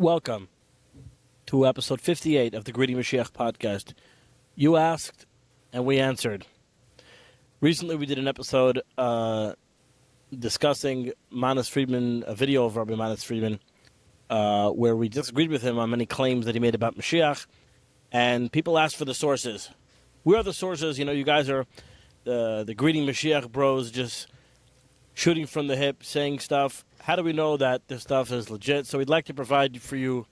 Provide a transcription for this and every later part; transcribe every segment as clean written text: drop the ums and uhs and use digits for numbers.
Welcome to episode 58 of the Greedy Mashiach podcast. You asked, and we answered. Recently, we did an episode discussing Manas Friedman, a video of Rabbi Manas Friedman, where we disagreed with him on many claims that he made about Mashiach, and people asked for the sources. Where are the sources? You know, you guys are the Greedy Mashiach bros just shooting from the hip, saying stuff. How do we know that this stuff is legit? So we'd like to provide for you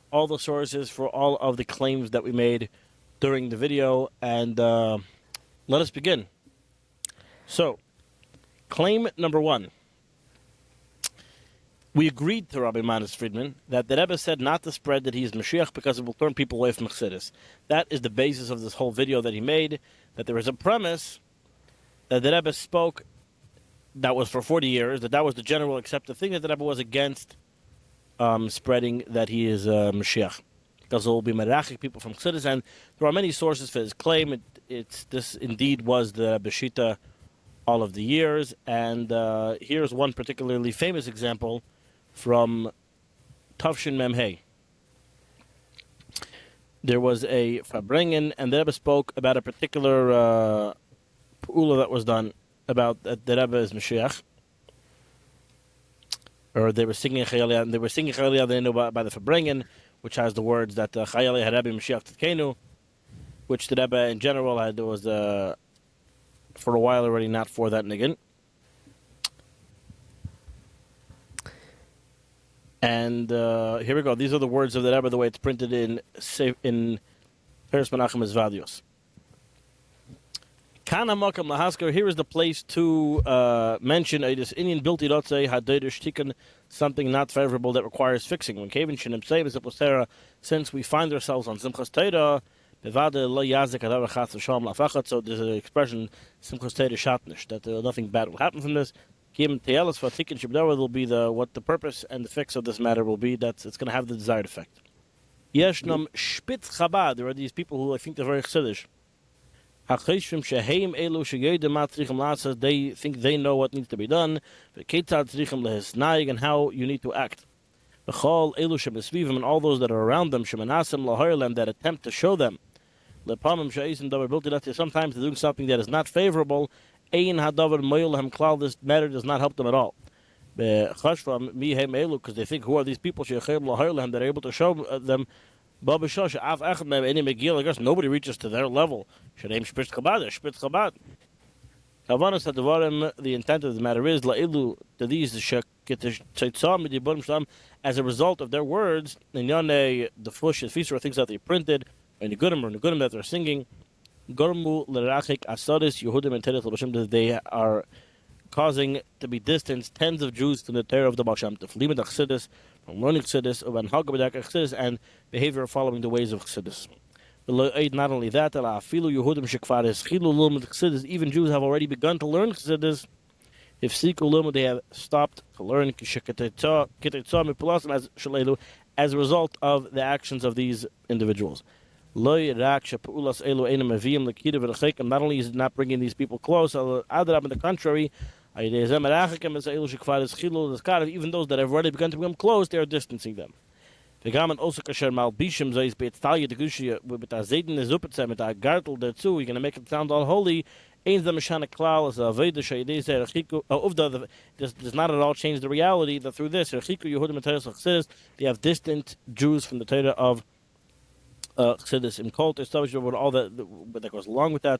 all the sources for all of the claims that we made during the video, and let us begin. So, claim number one. We agreed to Rabbi Manas Friedman that the Rebbe said not to spread that he is Mashiach because it will turn people away from Chassidus. That is the basis of this whole video that he made, that there is a premise that the Rebbe spoke that was for 40 years, that was the general accepted thing, that the Rebbe was against spreading that he is Mashiach, because it will be Merachik people from Chassidus, and there are many sources for his claim. This indeed was the Beshita all of the years, and here's one particularly famous example from Tavshin Memhei. There was a Fabrengen, and the Rebbe spoke about a particular P'ula that was done about that the Rebbe is Mashiach, or they were singing Chayaliyah, and they were singing Chayaliyah, they know by the Fabrengen, which has the words that Chayaliyah Rebbe Mashiach Tzidkenu, which the Rebbe in general had was for a while already not for that niggin. And here we go. These are the words of the Rebbe, the way it's printed in Peres Menachem Zvadios. Here is the place to mention this Indian bilti rotzei hadeidish tikkun, something not favorable that requires fixing. When Kevin Shinim say is since we find ourselves on Simchas Torah, so there's an expression Simchas Torah shatnish, that nothing bad will happen from this. Kingship will be what the purpose and the fix of this matter will be. It's going to have the desired effect. Yeshnam Spitz Chabad. There are these people who I think they're very Chassidish. They think they know what needs to be done, and how you need to act. And all those that are around them, that attempt to show them, sometimes they're doing something that is not favorable. This matter does not help them at all. Because they think, who are these people that are able to show them? I guess nobody reaches to their level. The intent of the matter is to these as a result of their words, the fush or things that they printed, and the Negudim that they're singing, they are causing to be distanced tens of Jews from the Torah of the Baal Shem Tov, from learning Chassidus, and behavior following the ways of Chassidus. Not only that, even Jews have already begun to learn Chassidus. If they have stopped to learn as a result of the actions of these individuals. Not only is it not bringing these people close, on the contrary, even those that have already begun to become close, they are distancing them. You're going to make it sound all holy. Does not at all change the reality that through this, they have distant Jews from the Torah of Chassidus in cult, with all that goes along with that.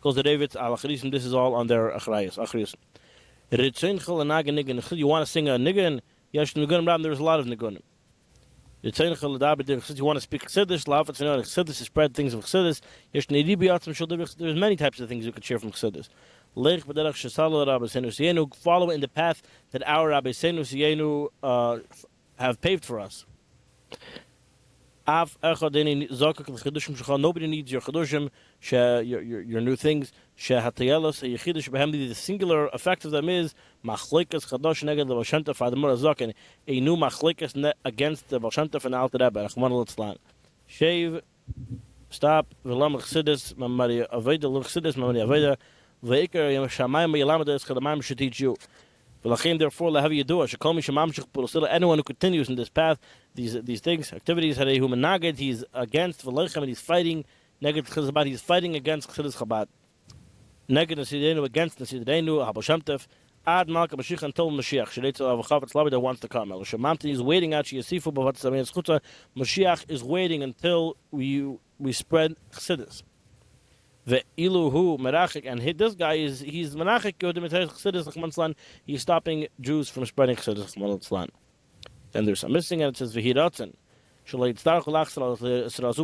This is all on their achrayus. You want to sing a niggin? There's a lot of nigunim. You want to speak Chassidus, Chassidus to spread things of Chassidus. There's many types of things you could share from Chassidus. Follow in the path that our Rabbi Seinu have paved for us. Nobody needs your chedushim, your new things. The singular effect of them is machlikas chadosh neged the Baal Shem Tov fadamur azaken, a new machlikas against the Baal Shem Tov and Alter Rebbe. Rachman litzlan. Shave, stop. V'lam chassidus, mamari avodah, liv chassidus, mamari avodah. V'ikar yam shamayim yalamed es chadamayim should teach you. Therefore, anyone who continues in this path, these things, activities, he's against and he's fighting negative Chabad. He's fighting against Chabad. Negative Nasidenu against Nasidenu, Haboshamtev, Ad Malka Mashiach until Mashiach. That wants to come. Shamamti is waiting out. Mashiach is waiting until we spread Chassidus. The Iluhu Merachik, and this guy he's Merachik Chassidus. He's stopping Jews from spreading Chassidus. Then there's a missing, and it says V'hiratzen. Will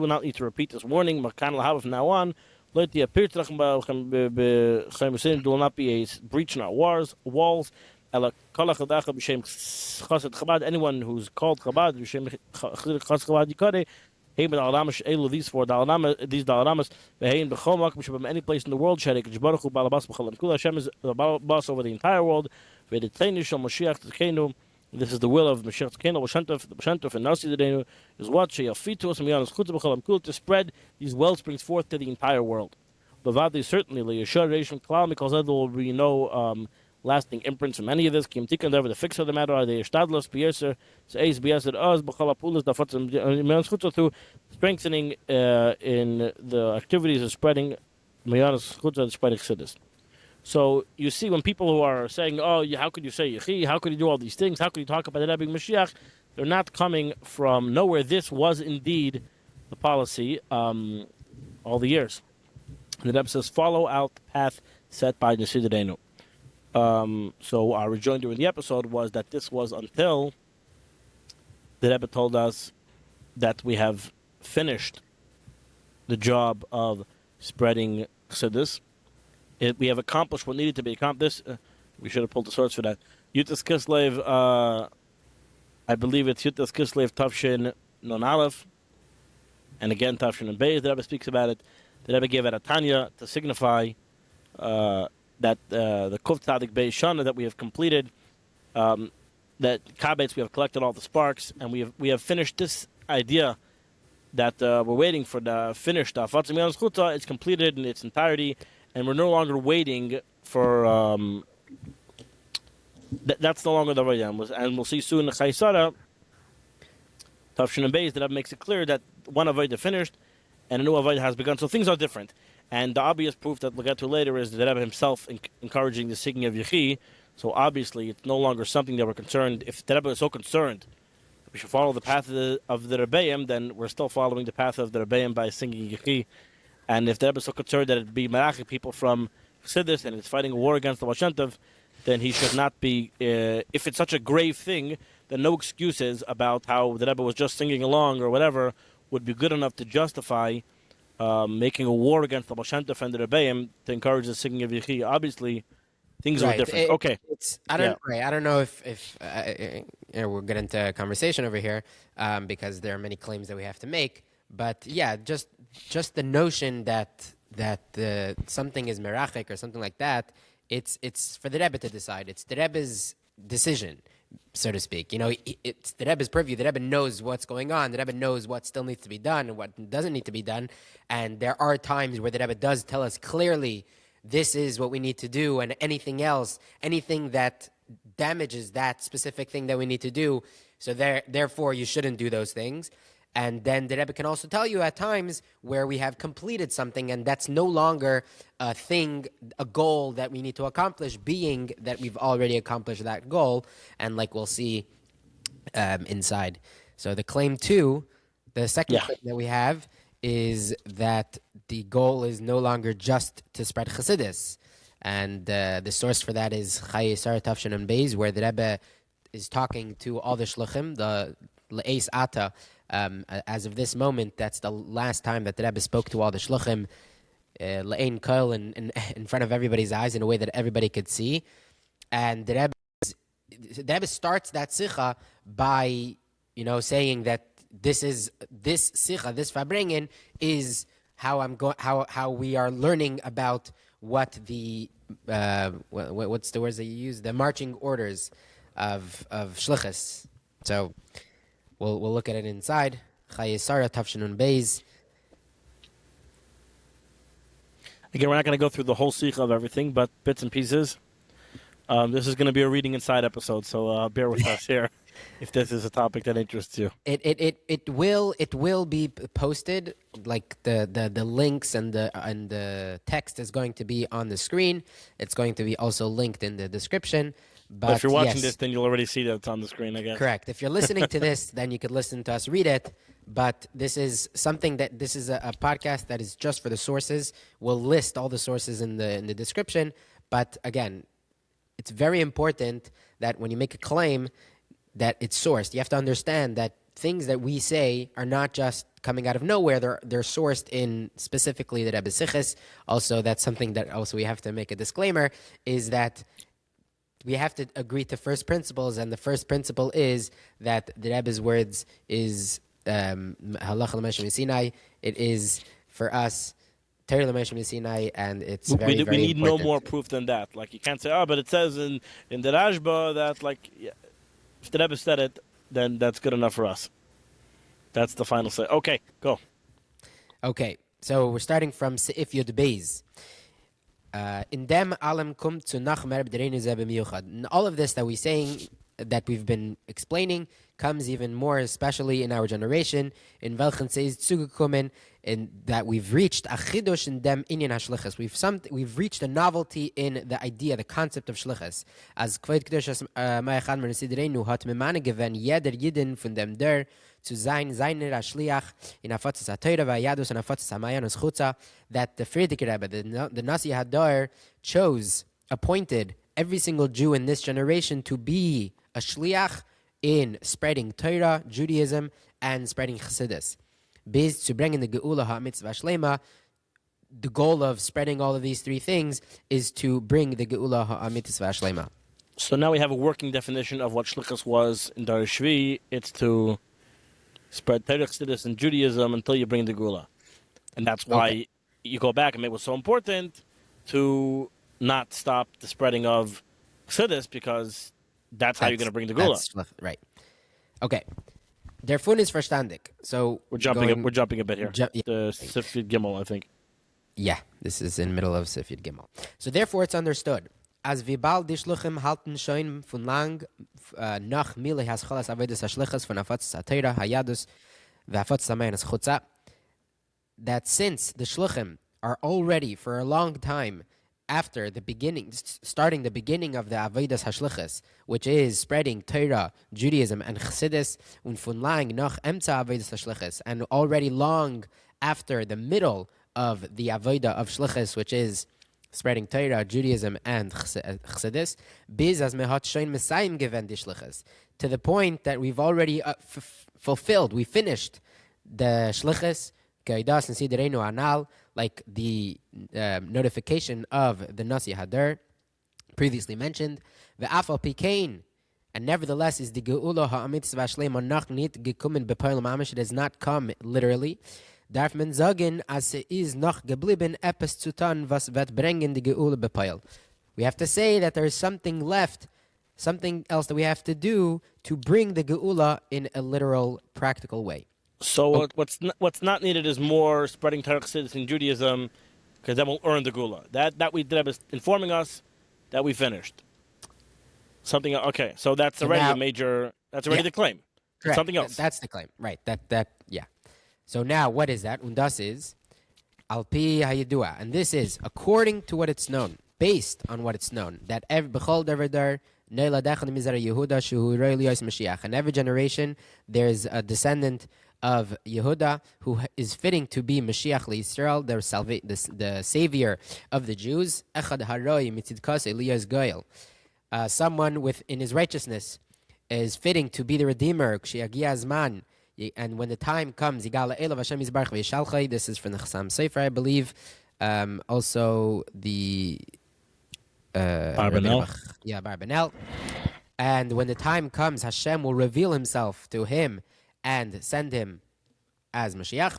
not need to repeat this warning. From now on, there will not be a breach in our walls. Anyone who's called Chabad, these four Dalaramas, any place in the world, Hashem is the boss over the entire world. This is the will of Mashiach Tzkeinu, and Nasi Zedenu is what to spread these wellsprings forth to the entire world. Vadai certainly, because there will be no lasting imprints from any of this. The fix of the matter, the through strengthening in the activities of spreading Chassidus. So you see, when people who are saying, "Oh, how could you say Yechi? How could you do all these things? How could you talk about the Rebbe Moshiach?" They're not coming from nowhere. This was indeed the policy all the years. The Rebbe says, "Follow out the path set by Nesidenu." So our rejoinder in the episode was that this was until the Rebbe told us that we have finished the job of spreading Chassidus. We have accomplished what needed to be accomplished. We should have pulled the source for that. Yutas Kislev, I believe it's Yutas Kislev Tavshin Non Aleph, and again Tavshin and Beis. The Rebbe speaks about it. The Rebbe gave it a Tanya to signify that the Kuf Tzadik Beis Shana that we have completed, that Kabetz we have collected all the sparks, and we have finished this idea that we're waiting for the finished Afatzim Yom Zchuta. It's completed in its entirety. And we're no longer waiting for. That's no longer the Vadai. And we'll see soon in the Chaisara, Tavshin and Beis, that makes it clear that one Avodah finished and a new Avodah has begun. So things are different. And the obvious proof that we'll get to later is the Rebbe himself encouraging the singing of Yechi. So obviously, it's no longer something that we're concerned. If the Rebbe is so concerned that we should follow the path of the Rebbeim, then we're still following the path of the Rebbeim by singing Yechi. And if the Rebbe is so concerned that it be Melech people from Chassidus and it's fighting a war against the Vashantav, then he should not be. If it's such a grave thing, then no excuses about how the Rebbe was just singing along or whatever would be good enough to justify making a war against the Vashantav and the Rebbeim to encourage the singing of Yechi. Obviously, things are different. I don't know if we'll get into a conversation over here because there are many claims that we have to make. But yeah, just the notion that something is merachik or something like that, it's for the Rebbe to decide. It's the Rebbe's decision, so to speak. It's the Rebbe's purview. The Rebbe knows what's going on. The Rebbe knows what still needs to be done and what doesn't need to be done. And there are times where the Rebbe does tell us clearly, this is what we need to do, and anything else, anything that damages that specific thing that we need to do, so therefore you shouldn't do those things. And then the Rebbe can also tell you at times where we have completed something and that's no longer a thing, a goal that we need to accomplish, being that we've already accomplished that goal. And like we'll see inside. So the claim 2, the second claim that we have is that the goal is no longer just to spread Chassidus. And the source for that is Chayei Sarah Tafshin and Beis, where the Rebbe is talking to all the Shluchim, the Le'es Ata. As of this moment, that's the last time that the Rebbe spoke to all the Shluchim, Le'ein Kol, in front of everybody's eyes in a way that everybody could see. And the Rebbe starts that Sicha by, saying that this Sicha, this Farbrengen, is how we are learning about what the what's the words that you use, the marching orders of Shlichus. So we'll look at it inside. Chayei Sarah Tavshinun Beis. Again, we're not going to go through the whole sikha of everything, but bits and pieces. This is going to be a reading inside episode, so bear with us here if this is a topic that interests you. It will be posted, like the links and the text is going to be on the screen. It's going to be also linked in the description. But if you're watching yes, this, then you'll already see that it's on the screen, I guess. correct. If you're listening to this, then you could listen to us read it. But this is something this is a podcast that is just for the sources. We'll list all the sources in the description. But again, it's very important that when you make a claim that it's sourced, you have to understand that things that we say are not just coming out of nowhere. They're sourced in specifically the Rebbe's Shlichus. Also, that's something that also we have to make a disclaimer, is that we have to agree to first principles, and the first principle is that the Rebbe's words is Halacha l'Moshe Sinai. It is for us Torah l'Moshe Sinai, and it's very, very we need important. no more proof than that. Like, you can't say, but it says in the Rashba that, like, yeah, if the Rebbe said it, then that's good enough for us. That's the final say. Okay, go. Okay, so we're starting from Seif Yud Beis. In dem alam kum zu nach mer b'dereinu zeh b'miyuchad. And all of this that we're saying, that we've been explaining, comes even more especially in our generation, in welchen says zugekommen, in that we've reached a chidush in dem inyan ha-shlichus. We've reached a novelty in the idea, the concept of shlichus. As kvod kedushas ma'echad mer nesidereinu hat memane gewen jeder Yidin von dem der zu sein seiner Shliach in Afatzas HaTorah v'Yadus and Afatzas HaMayanos Chutza, that the Frierdiker Rebbe, the Nasi Hadar, appointed every single Jew in this generation to be a Shliach in spreading Torah, Judaism, and spreading Chassidus. Biz zu bringen the Geulah HaMitzvah Shlema. The goal of spreading all of these three things is to bring the Geulah HaMitzvah Shlema. So now we have a working definition of what Shlichus was in Dar Shvi. It's to spread Torah, Chassidus, and Judaism until you bring the Geulah. And that's why you go back and make it was so important to not stop the spreading of Chassidus, because that's how you're going to bring the Geulah. Right. Okay. Der Fun is verstandig. So we're jumping a bit here. The Sifid Gimel, I think. Yeah, this is in the middle of Sifid Gimel. So therefore it's understood. As wie bald die Shluchim halten schon von lang nach Mile has Chalas Avodah Shlichus von Afatzas HaTorah Hayadus v'Afatzas HaMayanos Chutza, that since the Shluchim are already for a long time after the beginning, starting the beginning of the Avodah Shlichus, which is spreading Torah, Judaism, and Chassidus, und von lang nach Emza Avodah Shlichus, and already long after the middle of the Avodah of Shlichus, which is spreading Torah, Judaism, and Chassidus, biz as mehat shoin mesayim gewen di Shlichus, to the point that we've already fulfilled, we finished the Shlichus, Geulah and Siderenu Anal, like the notification of the Nasi Hadar, previously mentioned, ve'afal pikein, and nevertheless is the Geulah ha'amitzvah shlema noch nit gekommen bepoil mamish, it has not come literally. Darf man sagen, as is noch geblieben etwas zu tun, was wird bringen die Geulah bepoil. We have to say that there is something left, something else that we have to do to bring the Geulah in a literal, practical way. So what's not needed is more spreading Torah, Chassidus, and Judaism, because that will earn the Geulah. That we did is informing us that we finished. Something okay. So that's already a major. That's already the claim. Correct. Something else. That's the claim, right? Yeah. So now what is that? Und das is al pi hayidua, and this is according to what it's known, based on what it's known, that every bechol deverdar neila dechad mizar Yehuda shu roilios mashiach. In every generation, there's a descendant of Yehuda who is fitting to be Mashiach LeYisrael, the savior of the Jews. Echad haroi mitzidkas Elias Geulah. Someone in his righteousness is fitting to be the redeemer. Kshiagia zman. And when the time comes, Yigala Elav Hashem Yisbarach V'Yishalchai. This is from the Chassam Sefer, I believe. Also the Barbanel. Barbanel. And when the time comes, Hashem will reveal Himself to him and send him as Moshiach.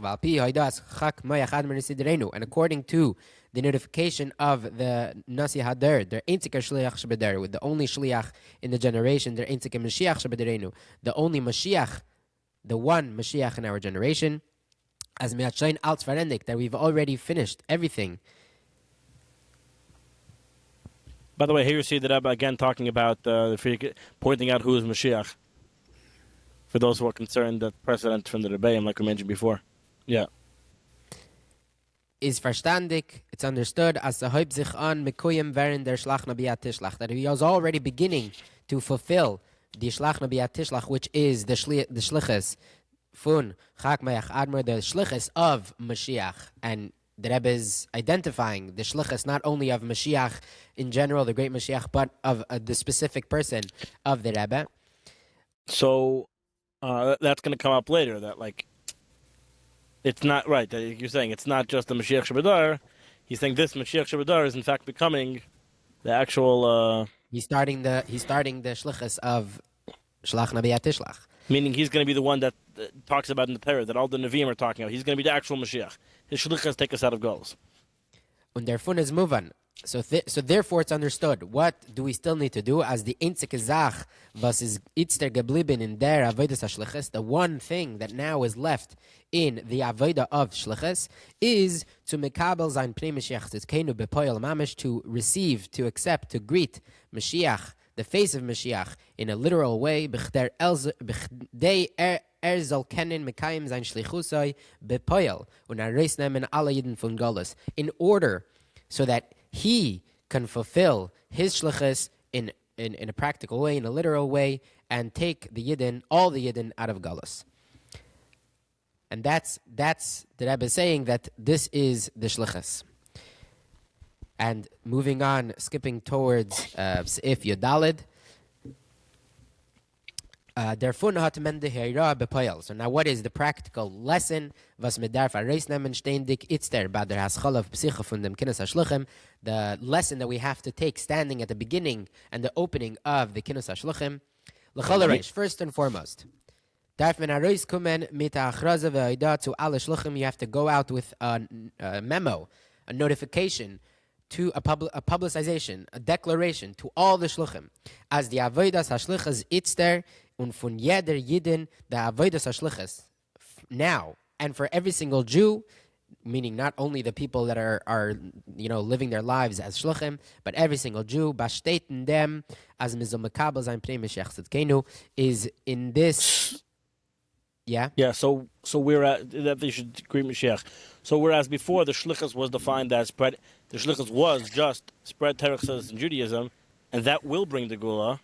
And according to the notification of the Nasi Hadar, their Einzike Shliach Shebeder, with the only Shliach in the generation, their Einzike Mashiach Shebederenu, the only Mashiach, the one Mashiach in our generation, as Me'atshain Alt Farendik, that we've already finished everything. By the way, here you see the Rebbe again talking about pointing out who is Mashiach. For those who are concerned, that precedent from the Rebbe, like we mentioned before. Yeah. Is verstandig, it's understood, as the Häupt sich an Mekuyim während der Shlach Nabiat Tishlach, that he was already beginning to fulfill the Shlach Nabiat Tishlach, which is the Shlichus Fun Chak Mayach Admor, the Shlichus of Mashiach. And the Rebbe is identifying the Shlichus not only of Mashiach in general, the great Mashiach, but of the specific person of the Rebbe. So that's going to come up later, that like, it's not right. You're saying it's not just the Mashiach Shabadar. He's saying this Mashiach Shabadar is in fact becoming the actual. He's starting the Shlichus of Shlach Nabiat Tishlach. Meaning he's going to be the one that talks about in the Torah that all the Nevi'im are talking about. He's going to be the actual Mashiach. His Shlichus take us out of Galus. Und der Fun is Muvan. So therefore it's understood. What do we still need to do? As the einzige Sach, was is itzter geblieben in der Avodah Shlichus, the one thing that now is left in the Avodah of Shlichus is to mekabel sein Pnei Mashiach Tzidkenu bepoil mamish, to receive, to accept, to greet Mashiach, the face of Mashiach, in a literal way, b'chdei soll kennen mekayim sein Shlichusoi bepoil und reis nehmen alle Yidden von Galus, in order so that he can fulfill his Shlichus in a practical way, in a literal way, and take the Yidden, all the Yidden, out of Galus. And that's the Rebbe saying that this is the Shlichus. And moving on, skipping towards Seif Yodalid, derfun hat men de Heira bepoil. So now what is the practical lesson? Was mit darf reis nehmen ständig itzter bei der Haschal of Psyche von dem Kinnes HaShluchim, the lesson that we have to take standing at the beginning and the opening of the Kinnes HaShluchim. L'chol reish, first and foremost, darf men reis kommen mit der Achraze ve'oida to alle Shluchim. You have to go out with a memo, a notification, to a publicization, a declaration to all the Shluchim, as the Avodas HaShlichas itzter und von jeder Yidin, the Avodas HaShlichas, now, and for every single Jew, meaning not only the people that are living their lives as Shluchim, but every single Jew, bashtetn dem, as mizom mekabel sein Pnei Mashiach Tzidkenu, is in this. Yeah. Yeah. So we're at that they should greet Mashiach. So whereas before the Shlichus was defined as spread, the Shlichus was just spread Terechas in Judaism, and that will bring the Geulah.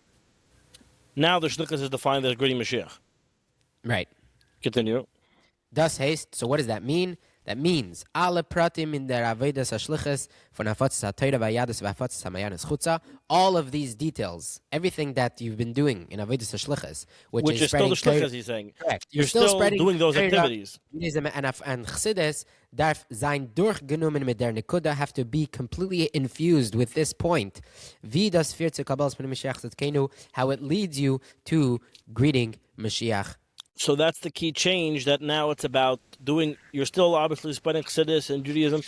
Now the Shlichus is defined as greeting Mashiach. Right. Continue. Das heißt, so what does that mean? That means alle pratim in der Avodas HaShlichus von Afotzes HaTorah v'Yadus v'Afotzes HaMayanis Chutza, all of these details, everything that you've been doing in Avodas HaShlichus, which is still the Shlichus, he's saying. Correct. You're still doing those activities. And Chassidus darf sein durchgenommen mit der Nekuda, have to be completely infused with this point. Wie das führt zu Kabbalas Pnei Mashiach Tzidkenu, how it leads you to greeting Mashiach. So that's the key change, that now it's about doing, you're still obviously spreading Chassidus and Judaism,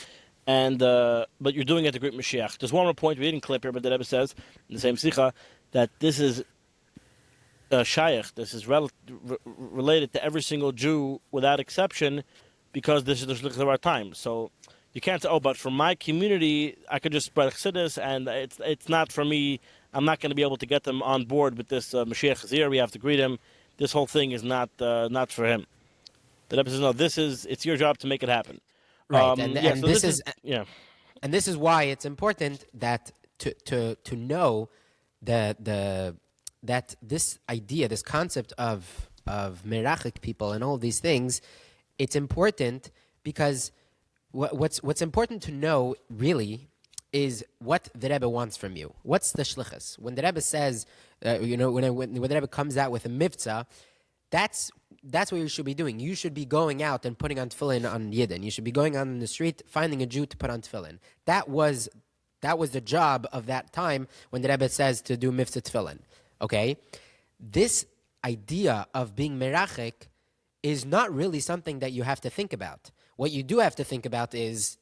and but you're doing it to greet Mashiach. There's one more point we didn't clip here, but the Rebbe says in the same Sikha that this is Shaykh, this is related to every single Jew without exception, because this is the Shlichus of our time. So you can't say, oh, but for my community, I could just spread Chassidus, and it's not for me. I'm not going to be able to get them on board with this Mashiach is here. We have to greet him. This whole thing is not for him. The Rebbe says, no, it's your job to make it happen. Right, and this is why it's important that to know that this idea, this concept of merachik people and all these things, it's important because what's important to know really is what the Rebbe wants from you. What's the Shlichus? When the Rebbe says, when the Rebbe comes out with a mivtza, that's what you should be doing. You should be going out and putting on tefillin on Yidden. You should be going out on the street, finding a Jew to put on tefillin. That was the job of that time when the Rebbe says to do mivtza tefillin. Okay? This idea of being merachik is not really something that you have to think about. What you do have to think about is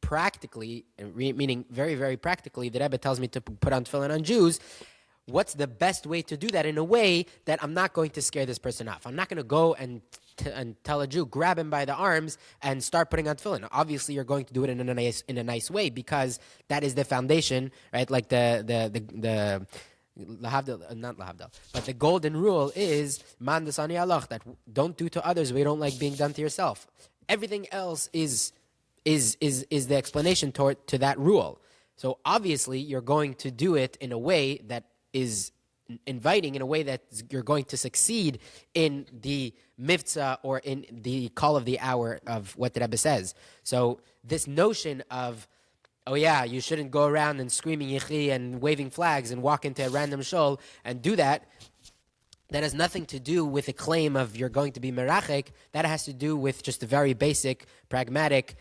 practically, meaning very, very practically, the Rebbe tells me to put on tefillin on Jews. What's the best way to do that in a way that I'm not going to scare this person off? I'm not going to go and and tell a Jew, grab him by the arms and start putting on tefillin. Obviously, you're going to do it in a nice way because that is the foundation, right? Like the lahavdil, not lahavdil, but the golden rule is man dasani Allah, that don't do to others what you don't like being done to yourself. Everything else is the explanation to that rule. So obviously, you're going to do it in a way that is inviting, in a way that you're going to succeed in the mivtza or in the call of the hour of what the Rebbe says. So this notion of, oh yeah, you shouldn't go around and screaming Yechi and waving flags and walk into a random shul and do that. That has nothing to do with a claim of you're going to be merachek. That has to do with just a very basic, pragmatic,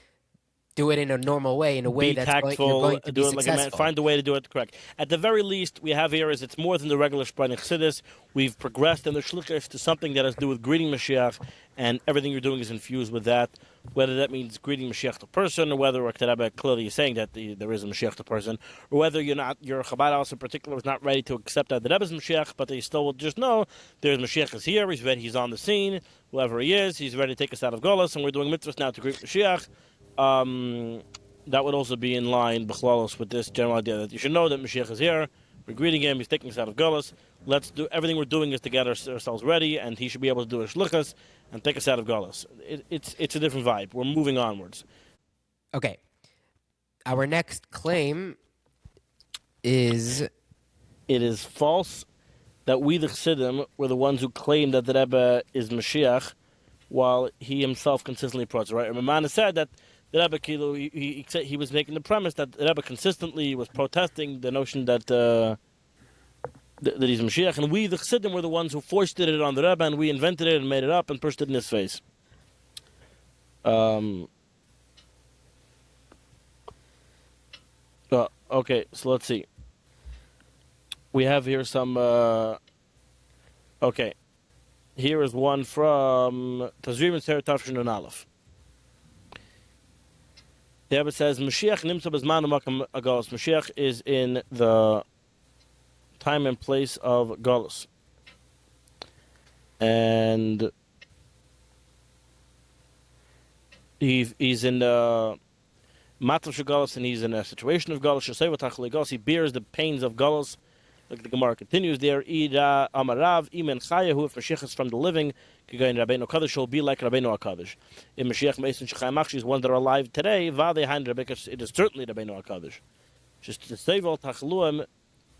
do it in a normal way, in a way that's tactful, you're going to be successful. Like a man, find a way to do it correct. At the very least, we have here is it's more than the regular Shprani Chassidus. We've progressed in the Shlichus to something that has to do with greeting Mashiach, and everything you're doing is infused with that. Whether that means greeting Mashiach to person, or whether Rebbe clearly is saying that there is a Mashiach to person, or whether your Chabad house in particular is not ready to accept that the Rebbe is Mashiach, but they still will just know there's Mashiach is here, he's ready, he's on the scene, whoever he is, he's ready to take us out of Galus, and we're doing mitzvahs now to greet Mashiach. That would also be in line, Bechlalos, with this general idea that you should know that Mashiach is here, we're greeting him, he's taking us out of Galus. Let's do everything we're doing is to get ourselves ready, and he should be able to do a Shlichus and take us out of Galus. It's a different vibe. We're moving onwards. Okay. Our next claim is... It is false that we, the Chassidim, were the ones who claimed that the Rebbe is Mashiach, while he himself consistently protes. Right? Rambam said that the Rebbe, he was making the premise that the Rebbe consistently was protesting the notion that he's Mashiach, and we, the Chassidim, were the ones who foisted it on the Rebbe, and we invented it and made it up and pushed it in his face. Okay, so let's see. We have here some... okay. Here is one from Tazrim and Sarah Tafshin and Aleph. The Rebbe says, Mashiach nimtza b'zman u'makam Galus. Mashiach is in the time and place of Galus. And he's in the Matlash of Galus, and he's in a situation of Galus. He bears the pains of Galus. Like the Gemara continues there, Ida Amarav, Imen Chayahu, if Mashiach is from the living, Rabbeinu Kaddish will be like Rabbeinu HaKadosh. If Mashiach Mason Shechai Machshi is one that are alive today, Vadai Hein Rebbe, it is certainly Rabbeinu HaKadosh. Just to save all Tachluim,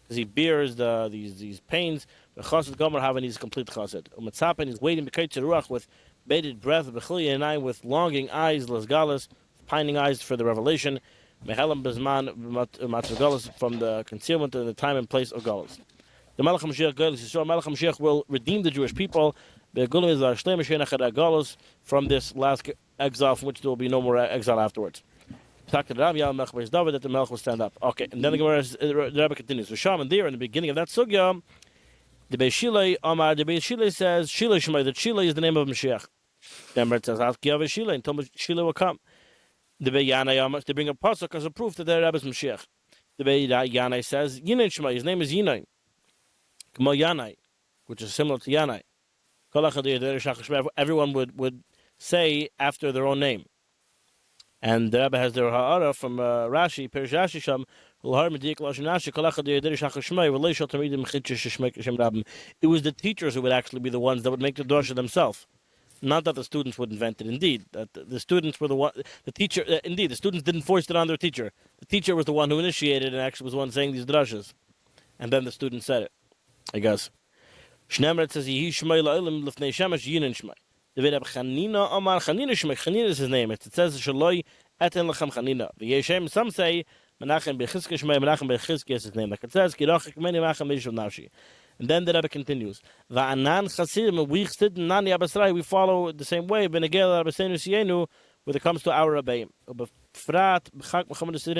because he bears these pains, the Chassid Gomer having his complete Chassid. Umatzapen is waiting B'kaytzer Ruach with bated breath, B'chilya and I with longing eyes, Las Galus, pining eyes for the revelation. Mehelam Bezman Matzah Galus, from the concealment of the time and place of Galus. The Melech HaMoshiach Geulah Yisrael, Melech HaMoshiach will redeem the Jewish people. The Geulah is our Shlei Mashiach Galus, from this last exile, from which there will be no more exile afterwards. That the Melech will stand up. Okay, and then the Gemara, the Rebbe continues. So Sham, and there in the beginning of that sugya, the Beis Shilei Amar, the Beis Shilei says Shilei Shemai, that Shilei is the name of Mashiach. Then it says Afkiyav Shilei, until Shilei will come. The Bei Yanai, they bring a pasuk as a proof that the Rebbe is Mashiach. The Bei Yanai says Yinai Shemai, his name is Yinai, K'mo Yanai, which is similar to Yanai. Everyone would say after their own name. And the Rebbe has their ha'ara from Rashi, Perish Rashi Sham, it was the teachers who would actually be the ones that would make the drasha themselves. Not that the students would invent it. Indeed, that the students were the one. The teacher, indeed, the students didn't force it on their teacher. The teacher was the one who initiated and actually was the one saying these drashas, and then the student said it. I guess. Shnemer says Yehi Shmei La'ilim Lefnei Shemesh Yinin Shmei. The Rebbe Chanina Omar Chanina Shmei. Chanina is his name. It says Shaloi Eten Lechem Chanina. The Yeshem. Some say Menachem Bechezkas Shmei. Menachem Bechezkas is his name. Like it says Kirachik Meni Menachem Beishav Nashi. And then the Rebbe continues. Va'anan Chassidim, we Chassidim Nani Abasrai, we follow the same way. Benegel Rabbeinu Sienu, when it comes to our Rebbeim.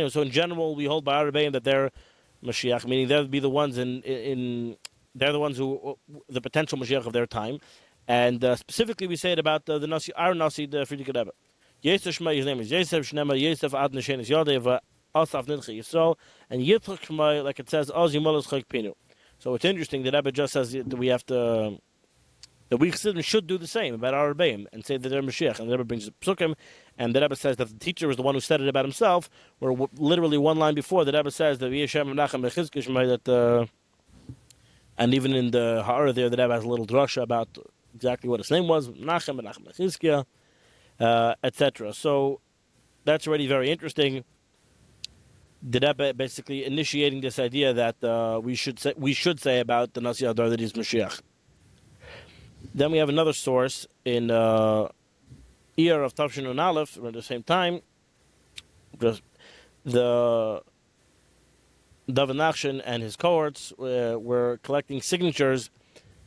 So in general, we hold by our Rebbeim that they're Mashiach, meaning they'll be the ones they're the ones who the potential Mashiach of their time. And specifically, we say it about the Nasi, our Nasi, the Friedrich Rebbe. Yosef Shmei, his name is Yosef Shnema Yosef Ad Neshen is Yodev Asaf Nidchi Yisrael, and Yitzchak Shmei, like it says, Oz Yimolos Chayk Pinu. So it's interesting that Rebbe just says that we have to that we Chassidim should do the same about our Rebbeim and say that they're Mashiach. And the Rebbe brings the Psukim, and the Rebbe says that the teacher was the one who said it about himself, where literally one line before, the Rebbe says that Bechezkas, and even in the Ha'ara there, the Rebbe has a little drasha about exactly what his name was, Menachem Bechezkas, etc. So that's already very interesting. The Rebbe basically initiating this idea that we should say about the Nasi Adar that he's Mashiach. Then we have another source in Iyar of Tavshin and Aleph around the same time. Just the David Nachshon and his cohorts were collecting signatures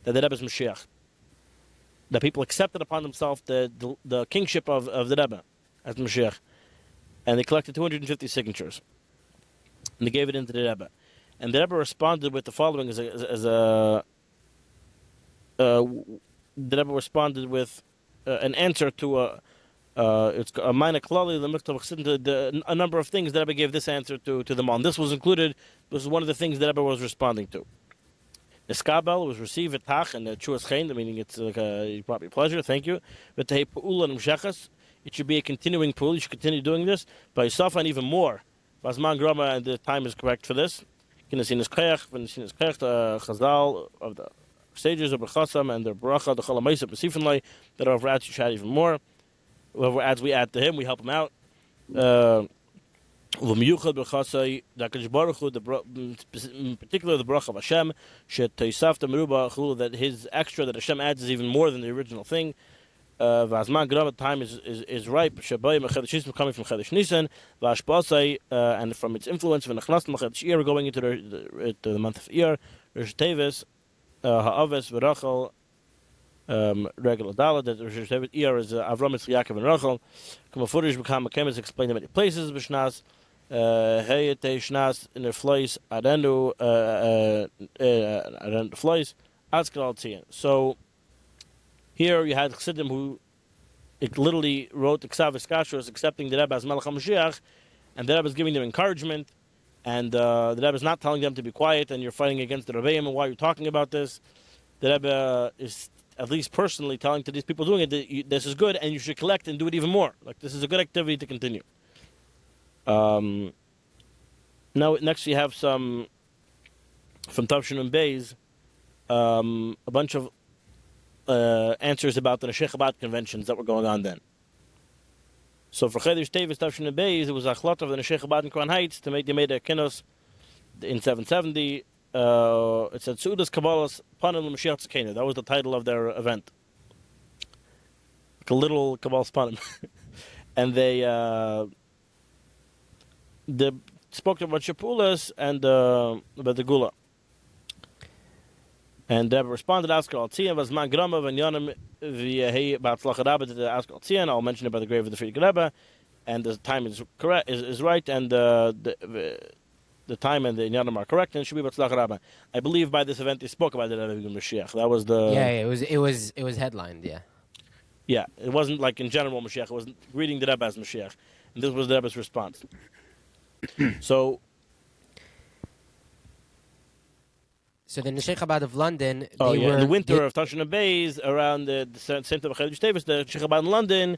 that the Rebbe is Mashiach. That people accepted upon themselves the kingship of the Rebbe as Mashiach. And they collected 250 signatures. And they gave it into the Rebbe. And the Rebbe responded with the following the Rebbe responded with an answer to it's a minor klali, the Miktav Chassidin, a number of things. The Rebbe gave this answer to them all. And this was included. This was one of the things the Rebbe was responding to. The skabel was received at tach and the chuas chein, meaning it's like a probably pleasure. Thank you. But the pe'ula and mshechas, it should be a continuing pool. You should continue doing this. By yourself and even more. Basman grama, and the time is correct for this. Kinesinas kayach, kinesinas kayach, the chazal of the sages of Bechasam and their bracha, the Chalamaisa, Pesifenlai, that are over adds, you should add even more. Whoever adds, we add to him, we help him out. V'miyuchad b'chasai, d'akadosh baruch hu, in particular the bracha of Hashem, she'teisafta meruba chulu, that his extra that Hashem adds is even more than the original thing. V'azman grama, time is ripe. She'bayim Chedesh Nisan, coming from Chedesh Nisan. V'ashpasai, and from its influence, v'nechnastim Chedesh Iyar, going into the month of Iyar. Rosh Tevis, Ha'aves v'Rachel, regular Dala, that Rosh Tevis Iyar is Avram, Yaakov, and Rachel. Kamafurish become Mekem is explained in many places. B'Shnas, Heyete Shnas in the Fleis Adenu, Adenu Fleis Atzkal Tzion. So here you had Chassidim who it literally wrote the Ksavis Kashrus accepting the Rebbe as Melech HaMoshiach, and the Rebbe is giving them encouragement. And the Rebbe is not telling them to be quiet and you're fighting against the Rebbeim and why you're talking about this. The Rebbe is at least personally telling to these people doing it that this is good and you should collect and do it even more. Like this is a good activity to continue. Now next we have some from Tavshin and Beis, a bunch of answers about the Chabad conventions that were going on then. So for Chedesh Tevis Tavshin and Beis, it was a chlot of the Chabad in Crown Heights they made a kinos in 770. It said Sudas Kabbalah's Panim Mashiach Tzekenu. That was the title of their event. Like a little Kabbalah's Panim. And they spoke about Shapulas and about the Geulah. And Rebbe responded, Ask al Tzion, was man grama van Yonim v'yehi ba'atzlach Rabbi to ask al Tzion. I'll mention it by the grave of the Friedrich Rebbe. And the time is correct, is right, and the time and the Yonim are correct, and it should be ba'atzlach Rabbi. I believe by this event they spoke about the Rebbe Mashiach. That was the it was headlined, yeah. Yeah, it wasn't like in general Mashiach. It wasn't greeting the Rebbe as Mashiach, and this was the Rebbe's response. So the Neshei Chabad of London, in the winter of Tavshin and Beis, around the same time of Chedesh Tevis, the Neshei Chabad in London,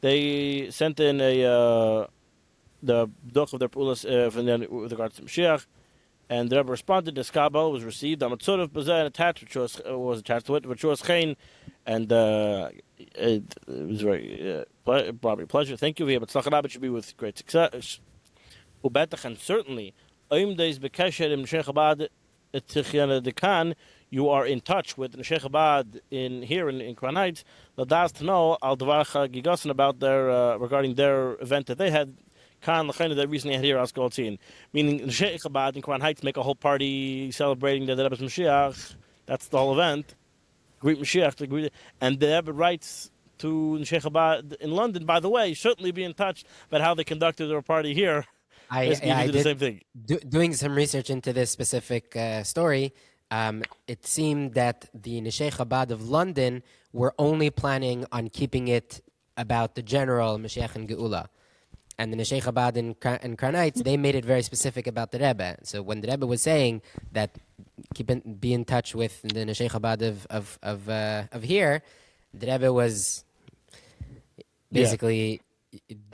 they sent in the Doch of their Pulas with regards to Mashiach, and the Rebbe responded. The Skabel was received. Amatzor of Bazar attached, which was attached to it, which was Chain, and it was very probably pleasure. Thank you. But Tzlach should be with great success. Ubetach, and certainly, Oimdeis Bekesher in Neshei Chabad. You are in touch with Neshei Chabad in Crown Heights. Ladas to know al dvarcha gigasan about their regarding their event that they had. Kan l'chayna that recently had here Askal Tzin, meaning Neshei Chabad in Crown Heights make a whole party celebrating the Rebbe's Mashiach. That's the whole event. Greet Mashiach to greet, and the Rebbe writes to Neshei Chabad in London. By the way, certainly be in touch about how they conducted their party here. I did the same thing. Doing some research into this specific story, it seemed that the Neshei Chabad of London were only planning on keeping it about the general Mashiach and Geulah. And the Neshei Chabad in Karnitz, they made it very specific about the Rebbe. So when the Rebbe was saying that be in touch with the Neshei Chabad of here, the Rebbe was basically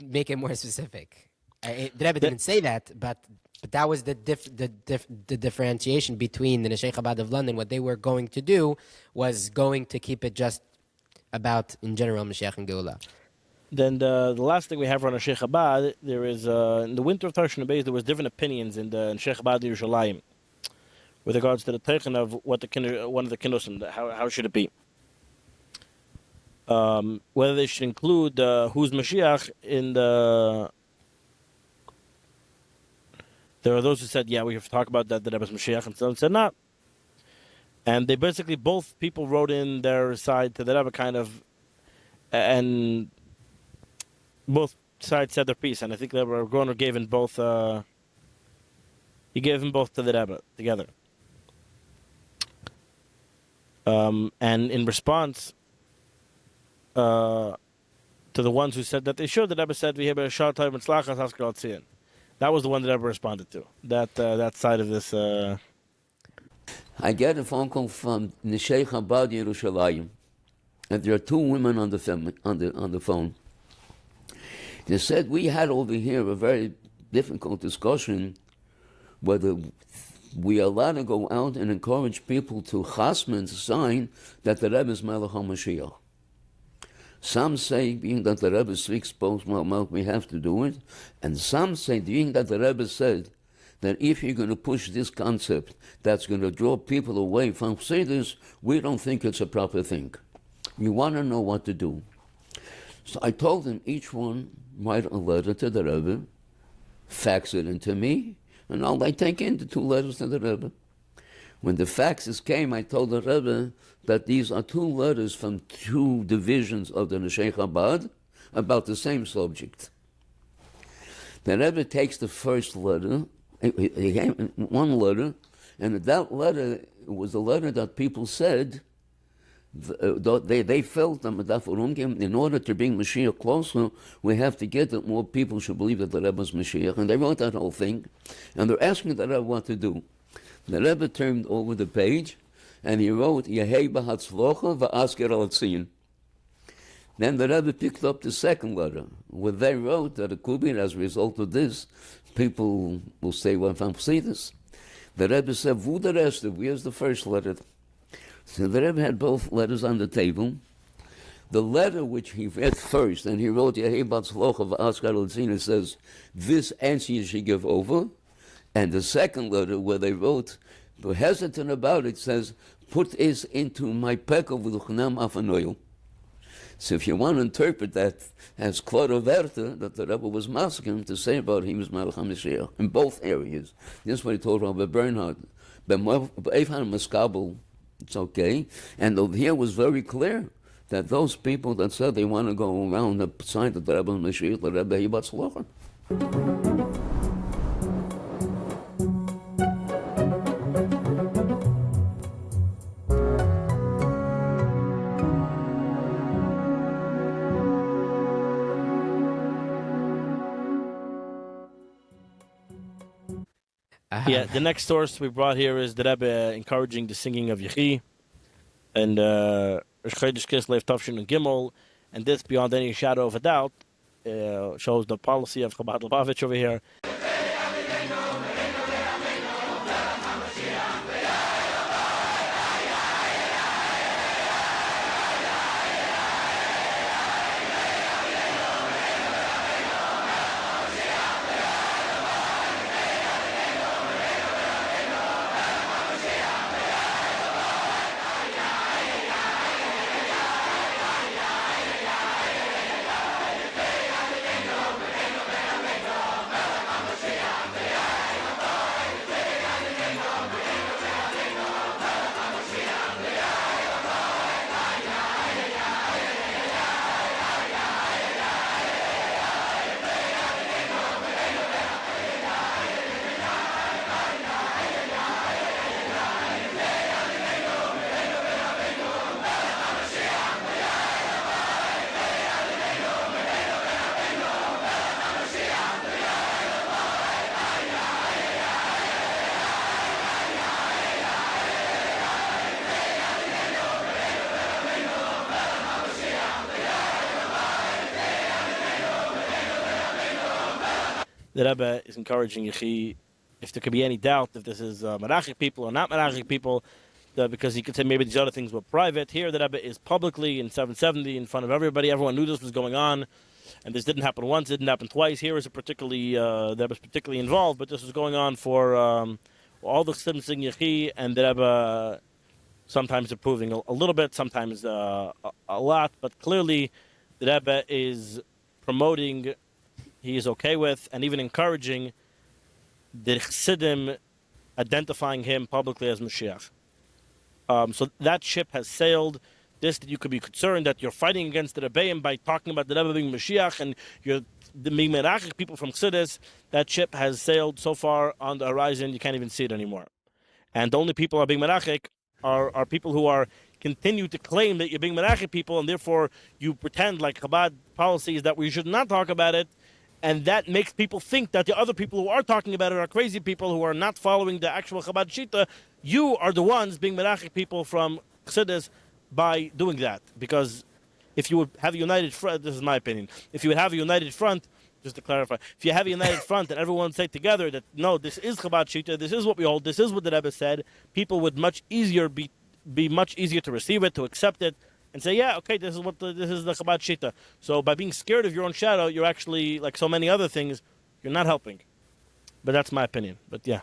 make it more specific. The Rebbe didn't say that, but that was the differentiation between the Neshei Chabad of London. What they were going to do was going to keep it just about, in general, Mashiach and Geulah. Then the last thing we have on Neshei Chabad, there is in the winter of Tarshan Beis, there was different opinions in the Neshei Chabad Yerushalayim with regards to the teichen of what one of the kindusim, how should it be? Whether they should include who's Mashiach in the. There are those who said, yeah, we have to talk about that, the Rebbe's Moshiach, and some said not. And they basically, both people wrote in their side to the Rebbe kind of, and both sides said their piece. And I think the Rebbe Groner gave in both, he gave them both to the Rebbe together. And in response to the ones who said that they should, the Rebbe said, we have a short time in Slachas Haskell Tzion. That was the one that Rebbe responded to. That side of this. I get a phone call from Neshei Chabad Yerushalayim, and there are two women on the phone. They said we had over here a very difficult discussion whether we are allowed to go out and encourage people to chasmen, to sign that the Rebbe is Melech HaMoshiach. Some say, being that the Rebbe speaks both mouth, we have to do it. And some say, being that the Rebbe said that if you're going to push this concept that's going to draw people away from Chassidus, we don't think it's a proper thing. We want to know what to do. So I told them, each one write a letter to the Rebbe, fax it into me, and I take in the two letters to the Rebbe. When the faxes came, I told the Rebbe that these are two letters from two divisions of the Neshei Chabad about the same subject. The Rebbe takes the first letter, one letter, and that letter was a letter that people said they felt that in order to bring Mashiach closer, we have to get that more people should believe that the Rebbe is Mashiach. And they wrote that whole thing, and they're asking the Rebbe what to do. The Rebbe turned over the page, and he wrote, Yehi b'hatzlocha v'asker al tzin. Then the Rebbe picked up the second letter, where they wrote that it could be as a result of this, people will say, well, if I'm Chassidus. The Rebbe said, Vu the rest of, where's the first letter? So the Rebbe had both letters on the table. The letter which he read first, and he wrote, Yehi b'hatzlocha v'asker al tzin, says, this answer you should give over. And the second letter, where they wrote, but hesitant about it, says, put this into my pekel v'luchnam afanoil. So if you want to interpret that as Klora Verta, that the Rebbe was masking to say about him as Melech HaMoshiach in both areas. This is what he told Rabbi Bernhard. It's okay. And over here was very clear that those people that said they want to go around the side of the Rebbe HaMoshiach, the Rebbe Hibat Shluchim. Yeah, the next source we brought here is the Rebbe encouraging the singing of Yechi and Shlichus Lev Tavshin and Gimel, and this, beyond any shadow of a doubt, shows the policy of Chabad Lubavitch over here. the Rebbe is encouraging Yechi, if there could be any doubt if this is Merachik people or not Merachik people, because he could say maybe these other things were private. Here, the Rebbe is publicly in 770 in front of everybody. Everyone knew this was going on, and this didn't happen once, didn't happen twice. Here is a particularly the Rebbe is particularly involved, but this was going on for all the Chassidim sing Yechi, and the Rebbe sometimes approving a little bit, sometimes a lot, but clearly the Rebbe is promoting, he is okay with, and even encouraging the Chassidim identifying him publicly as Mashiach. So that ship has sailed. This, that you could be concerned that you're fighting against the Rebbeim by talking about the Rebbe being Mashiach and you're being Merachik people from Chassidus. That ship has sailed so far on the horizon you can't even see it anymore. And the only people who are being Merachik are people who are continue to claim that you're being Melech people, and therefore you pretend like Chabad policy is that we should not talk about it, and that makes people think that the other people who are talking about it are crazy people who are not following the actual Chabad Shita. You are the ones being Melech people from Chassidus by doing that, because if you would have a united front, this is my opinion, if you would have a united front, just to clarify, if you have a united front and everyone say together that, no, this is Chabad Shita, this is what we hold, this is what the Rebbe said, people would much easier be much easier to receive it, to accept it, and say, yeah, okay, this is the Chabad Shita. So by being scared of your own shadow, you're actually, like so many other things, you're not helping. But that's my opinion. But yeah.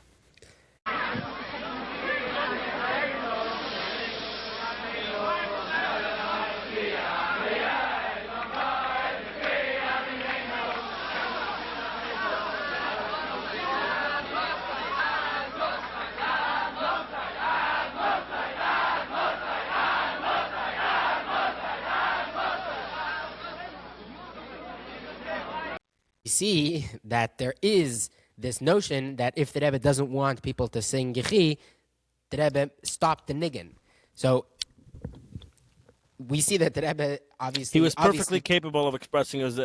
We see that there is this notion that if the Rebbe doesn't want people to sing Yechi, the Rebbe stopped the niggin. So we see that the Rebbe obviously... He was perfectly capable of expressing his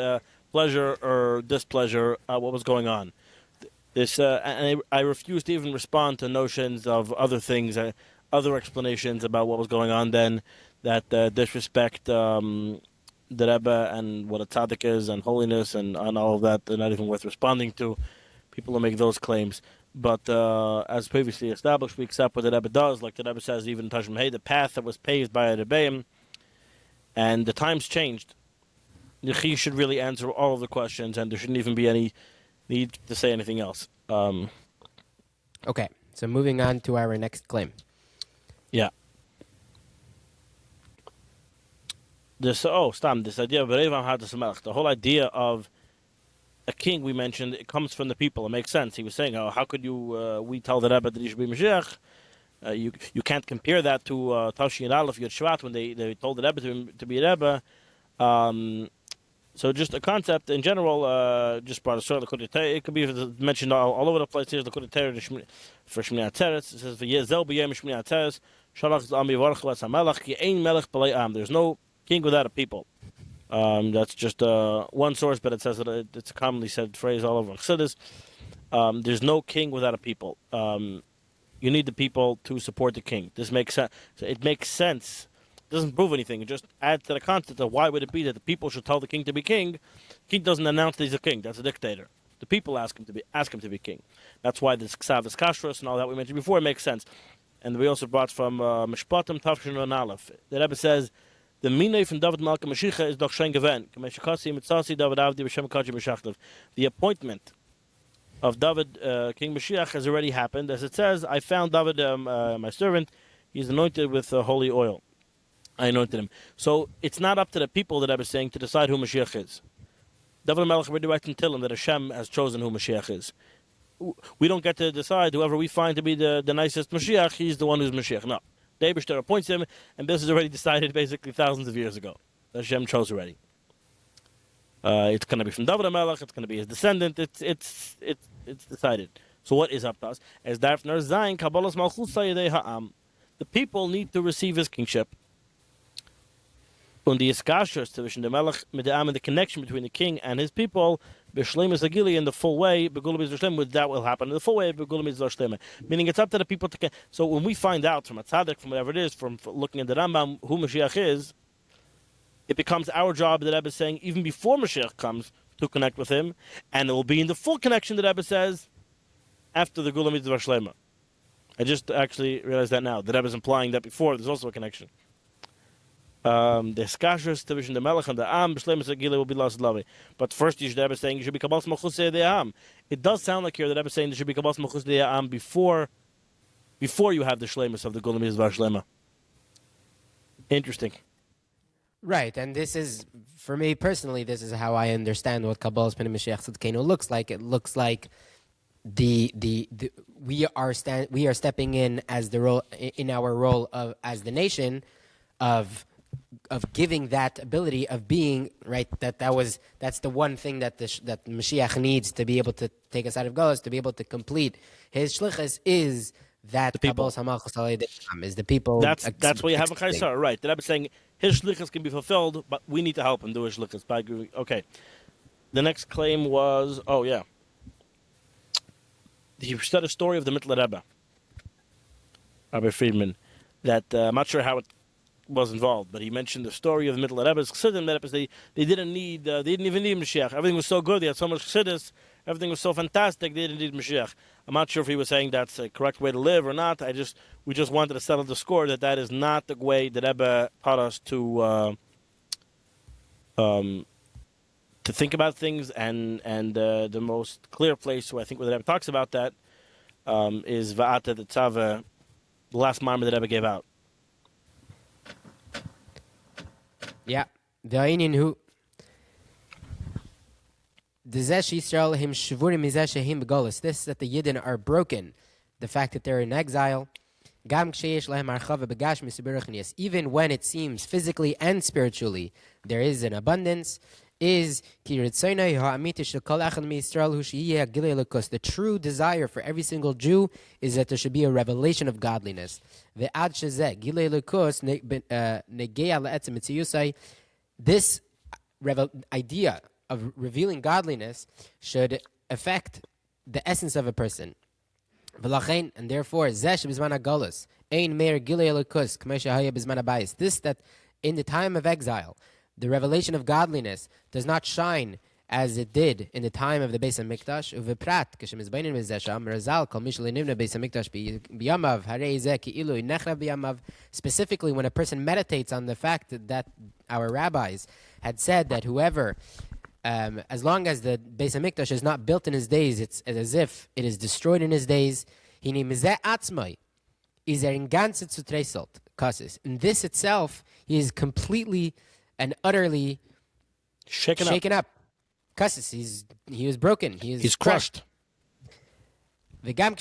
pleasure or displeasure what was going on. This, and I refuse to even respond to notions of other things, other explanations about what was going on then, that disrespect the Rebbe and what a tzaddik is and holiness and all of that. They're not even worth responding to. People who make those claims. But as previously established, we accept what the Rebbe does. Like the Rebbe says, even in Tashim Hey, the path that was paved by a Rebbeim, and the times changed. Yechi should really answer all of the questions, and there shouldn't even be any need to say anything else. Okay, so moving on to our next claim. Yeah. This idea of the whole idea of a king we mentioned, it comes from the people. It makes sense. He was saying, how could you we tell the Rebbe that he should be Mashiach? You can't compare that to Tashi and Aleph Yud Shvat when they told the Rebbe to be Rebbe. So just a concept in general, just brought a sort of it could be mentioned all over the place. Here's the Kudatei for Shmini Atzeres. It says, "V'yezel b'yem Shmini Atzeres shalach z'am yivarach las hamelech ki ein melech b'lei am." There's no king without a people. That's just one source, but it says that it's a commonly said phrase all over Chassidus. There's no king without a people. You need the people to support the king. This makes sense. It makes sense. It doesn't prove anything. It just adds to the concept of why would it be that the people should tell the king to be king. The king doesn't announce that he's a king. That's a dictator. The people ask him to be king. That's why this Ksavas Kashrus and all that we mentioned before makes sense. And we also brought from Mishpatim Tafshin and Aleph. The Rebbe says, the minay from David Malka Mashiach is doch shein gewen. The appointment of David, King Mashiach, has already happened. As it says, I found David, my servant, he's anointed with holy oil. I anointed him. So it's not up to the people that I was saying to decide who Mashiach is. David Melech already writes in Tillim that Hashem has chosen who Mashiach is. We don't get to decide whoever we find to be the nicest Mashiach, he's the one who's Mashiach. No. The Eibishter appoints him, and this is already decided basically thousands of years ago. Hashem chose already. It's going to be from David HaMelech, it's going to be his descendant, it's decided. So what is up to us? As Darfner Zayin, Kabbalah's Malchus Sayedei Ha'am. The people need to receive his kingship. Und die Iskashers zwischen the Melech mit der Am and the connection between the king and his people, B'shleimus Agili in the full way, Begeulah B'Zoshlema, that will happen in the full way, Begeulah B'Zoshlema. Meaning it's up to the people to. So when we find out from a tzaddik, from whatever it is, from looking at the Rambam, who Mashiach is, it becomes our job, that Rebbe is saying, even before Mashiach comes, to connect with him, and it will be in the full connection that Rebbe says after the Geulah Mitzvah Shlema. I just actually realized that now. The Rebbe is implying that before there's also a connection. The Skashus division, the Melech and the Am, B'Shleimus Geulah will be lost Lavi. But first, the Rebbe is saying you should be Kabbalas Malchus the Am. It does sound like here the Rebbe is saying there should be Kabbalas Malchus the Am before you have the Shleimus of the Geulah Mitzvah Shlema. Interesting. Right, and this is, for me personally, this is how I understand what Kabbalah's Pnei Mashiach Tzidkenu looks like. It looks like we are stepping in as the role in our role of as the nation of giving that ability of being right. That's the one thing that that Mashiach needs to be able to take us out of Galus, to be able to complete his Shlichus is that the people. Is the people. That's what you have in Chaisar, right? The Rebbe is saying his Shlichus can be fulfilled, but we need to help him do his Shlichus. Okay. The next claim was, he said a story of the Mittler Rebbe, Rabbi Friedman, that I'm not sure how it was involved, but he mentioned the story of the Mittler Rebbe's Chassidim. They didn't even need Mashiach. Everything was so good. They had so much Chassidus. Everything was so fantastic. They didn't need Mashiach. I'm not sure if he was saying that's a correct way to live or not. We just wanted to settle the score that is not the way that Rebbe taught us to think about things, and the most clear place where I think where the Rebbe talks about that is Va'ata the Tzava, the last Ma'amar that Rebbe gave out. Yeah, the Ainin who the Zesh Yisrael him shvurim mizesh him Galus. This that the Yidden are broken, the fact that they're in exile. Gam ksheyesh lehem archava begash misberachnias. Even when it seems physically and spiritually there is an abundance. Is the true desire for every single Jew is that there should be a revelation of godliness. This idea of revealing godliness should affect the essence of a person. And therefore, this that in the time of exile, the revelation of godliness does not shine as it did in the time of the Beis HaMikdash. Specifically, when a person meditates on the fact that our rabbis had said that whoever, as long as the Beis HaMikdash is not built in his days, it's as if it is destroyed in his days. In this itself, he is completely and utterly shaken up. He was broken. He's crushed. Even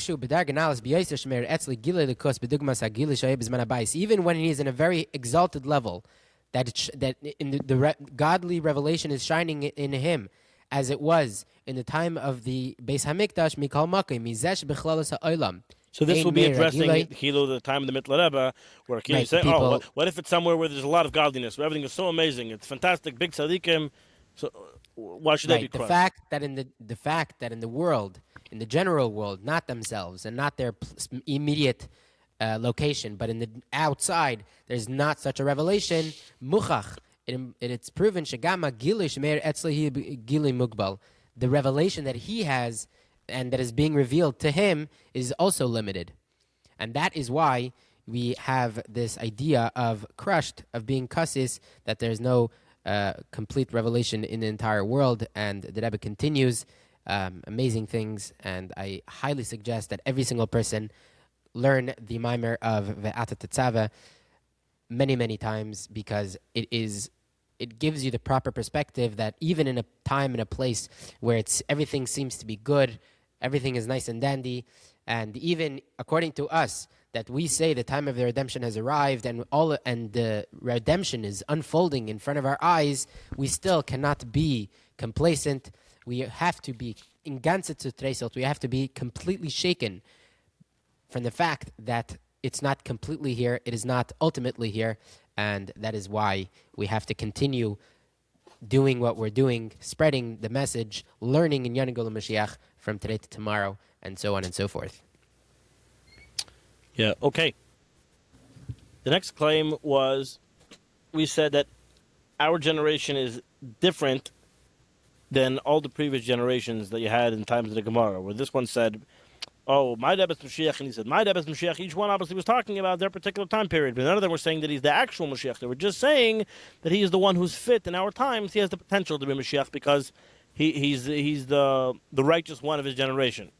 when he is in a very exalted level, that in the godly revelation is shining in him, as it was in the time of the Beis Hamikdash. So this will be addressing the time of the Mittler Rebbe, where you say, what if it's somewhere where there's a lot of godliness, where everything is so amazing, it's fantastic, big tzaddikim, so why should they be crushed? The fact that in the world, in the general world, not themselves and not their immediate location, but in the outside, there's not such a revelation. Muchach, it's proven shegama gili shemeir etzli gili mugbal. The revelation that he has and that is being revealed to him is also limited. And that is why we have this idea of crushed, of being kassis, that there's no complete revelation in the entire world. And the Rebbe continues, amazing things, and I highly suggest that every single person learn the Maimer of Ve'ata Tetzava many, many times, because it gives you the proper perspective that even in a time and a place where everything seems to be good, everything is nice and dandy, and even according to us, that we say the time of the redemption has arrived and the redemption is unfolding in front of our eyes, we still cannot be complacent. We have to be in ganze Zutreselt. We have to be completely shaken from the fact that it's not completely here, it is not ultimately here, and that is why we have to continue doing what we're doing, spreading the message, learning in Geulah Mashiach from today to tomorrow, and so on and so forth. Yeah, okay. The next claim was, we said that our generation is different than all the previous generations that you had in times of the Gemara, where this one said, oh, my Rebbe is Moshiach, and he said, my Rebbe is Moshiach. Each one obviously was talking about their particular time period, but none of them were saying that he's the actual Moshiach. They were just saying that he is the one who's fit in our times. He has the potential to be Moshiach because he's the righteous one of his generation.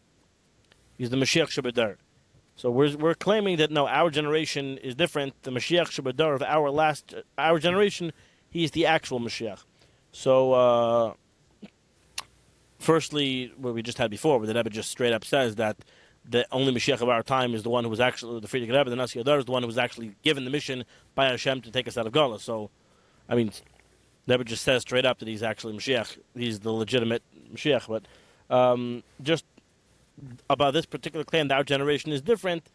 He's the Mashiach Shabadar. So we're claiming that no, our generation is different. The Mashiach Shabadar of our generation, he is the actual Mashiach. So, firstly, what we just had before, where the Rebbe just straight up says that the only Mashiach of our time is the one who was actually, the Friedrich Rebbe, the Nasi Adar, is the one who was actually given the mission by Hashem to take us out of Galus. So, I mean, the Rebbe just says straight up that he's actually Mashiach. He's the legitimate Mashiach. But just about this particular claim that our generation is different,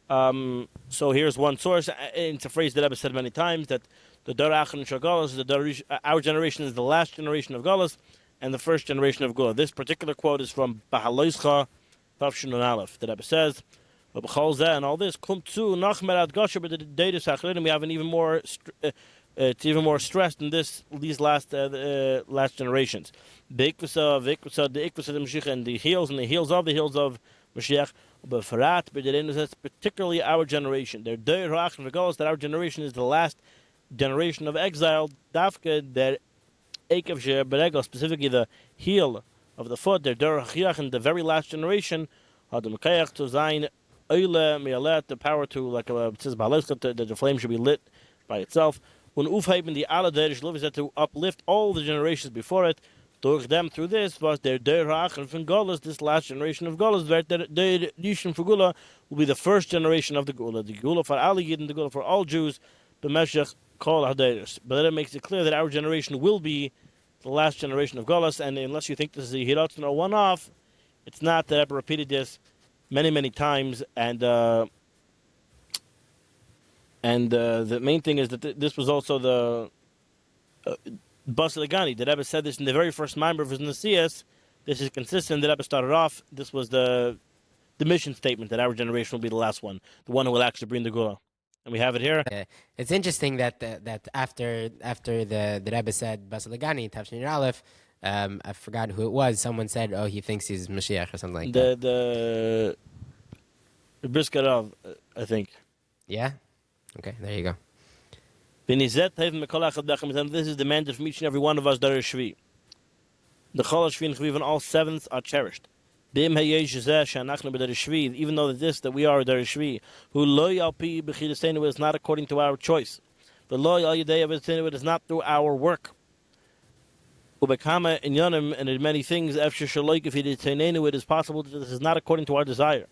so here's one source. It's a phrase that Rebbe said many times, that the Dar Achron Shel Galus, our generation is the last generation of Galus and the first generation of Geulah. This particular quote is from Bahaloischa Tafshin and Aleph. The Rebbe says, and all this, we have an even more, it's even more stressed in these last generations. The Mashiach, and the heels of Mashiach, but particularly our generation. That our generation is the last generation of exile. Dafka, specifically the heel of the foot, in the very last generation, the power to, like it says, the flame should be lit by itself. When to uplift all the generations before it, through this was their from Galus, this last generation of Galus, will be the first generation of the Geulah. The Geulah for all Yidden, the Geulah for all Jews, B'meshech kol hadeiros. But then it makes it clear that our generation will be the last generation of Galus, and unless you think this is a Hiratzon or one-off, it's not. That Rebbe repeated this many, many times, and the main thing is that this was also the Basiligani. The Rebbe said this in the very first member of his Nasias. This is consistent. The Rebbe started off. This was the mission statement that our generation will be the last one, the one who will actually bring the Geulah. And we have it here. It's interesting that after the Rebbe said Basiligani Tafshin Aleph, I forgot who it was. Someone said, "Oh, he thinks he's Moshiach" or something like that. The Briskerov, I think. Yeah. Okay, there you go. This is demanded from each and every one of us. The Shvi, the Chol Shvi and all sevenths are cherished. Even though that we are the Shvi, who lo yalpi b'chidasenu is not according to our choice. The lo yal yadei b'chidasenu is not through our work. Ubekama in yonim, and in many things, efshir shaloik if it is possible that this is not according to our desire.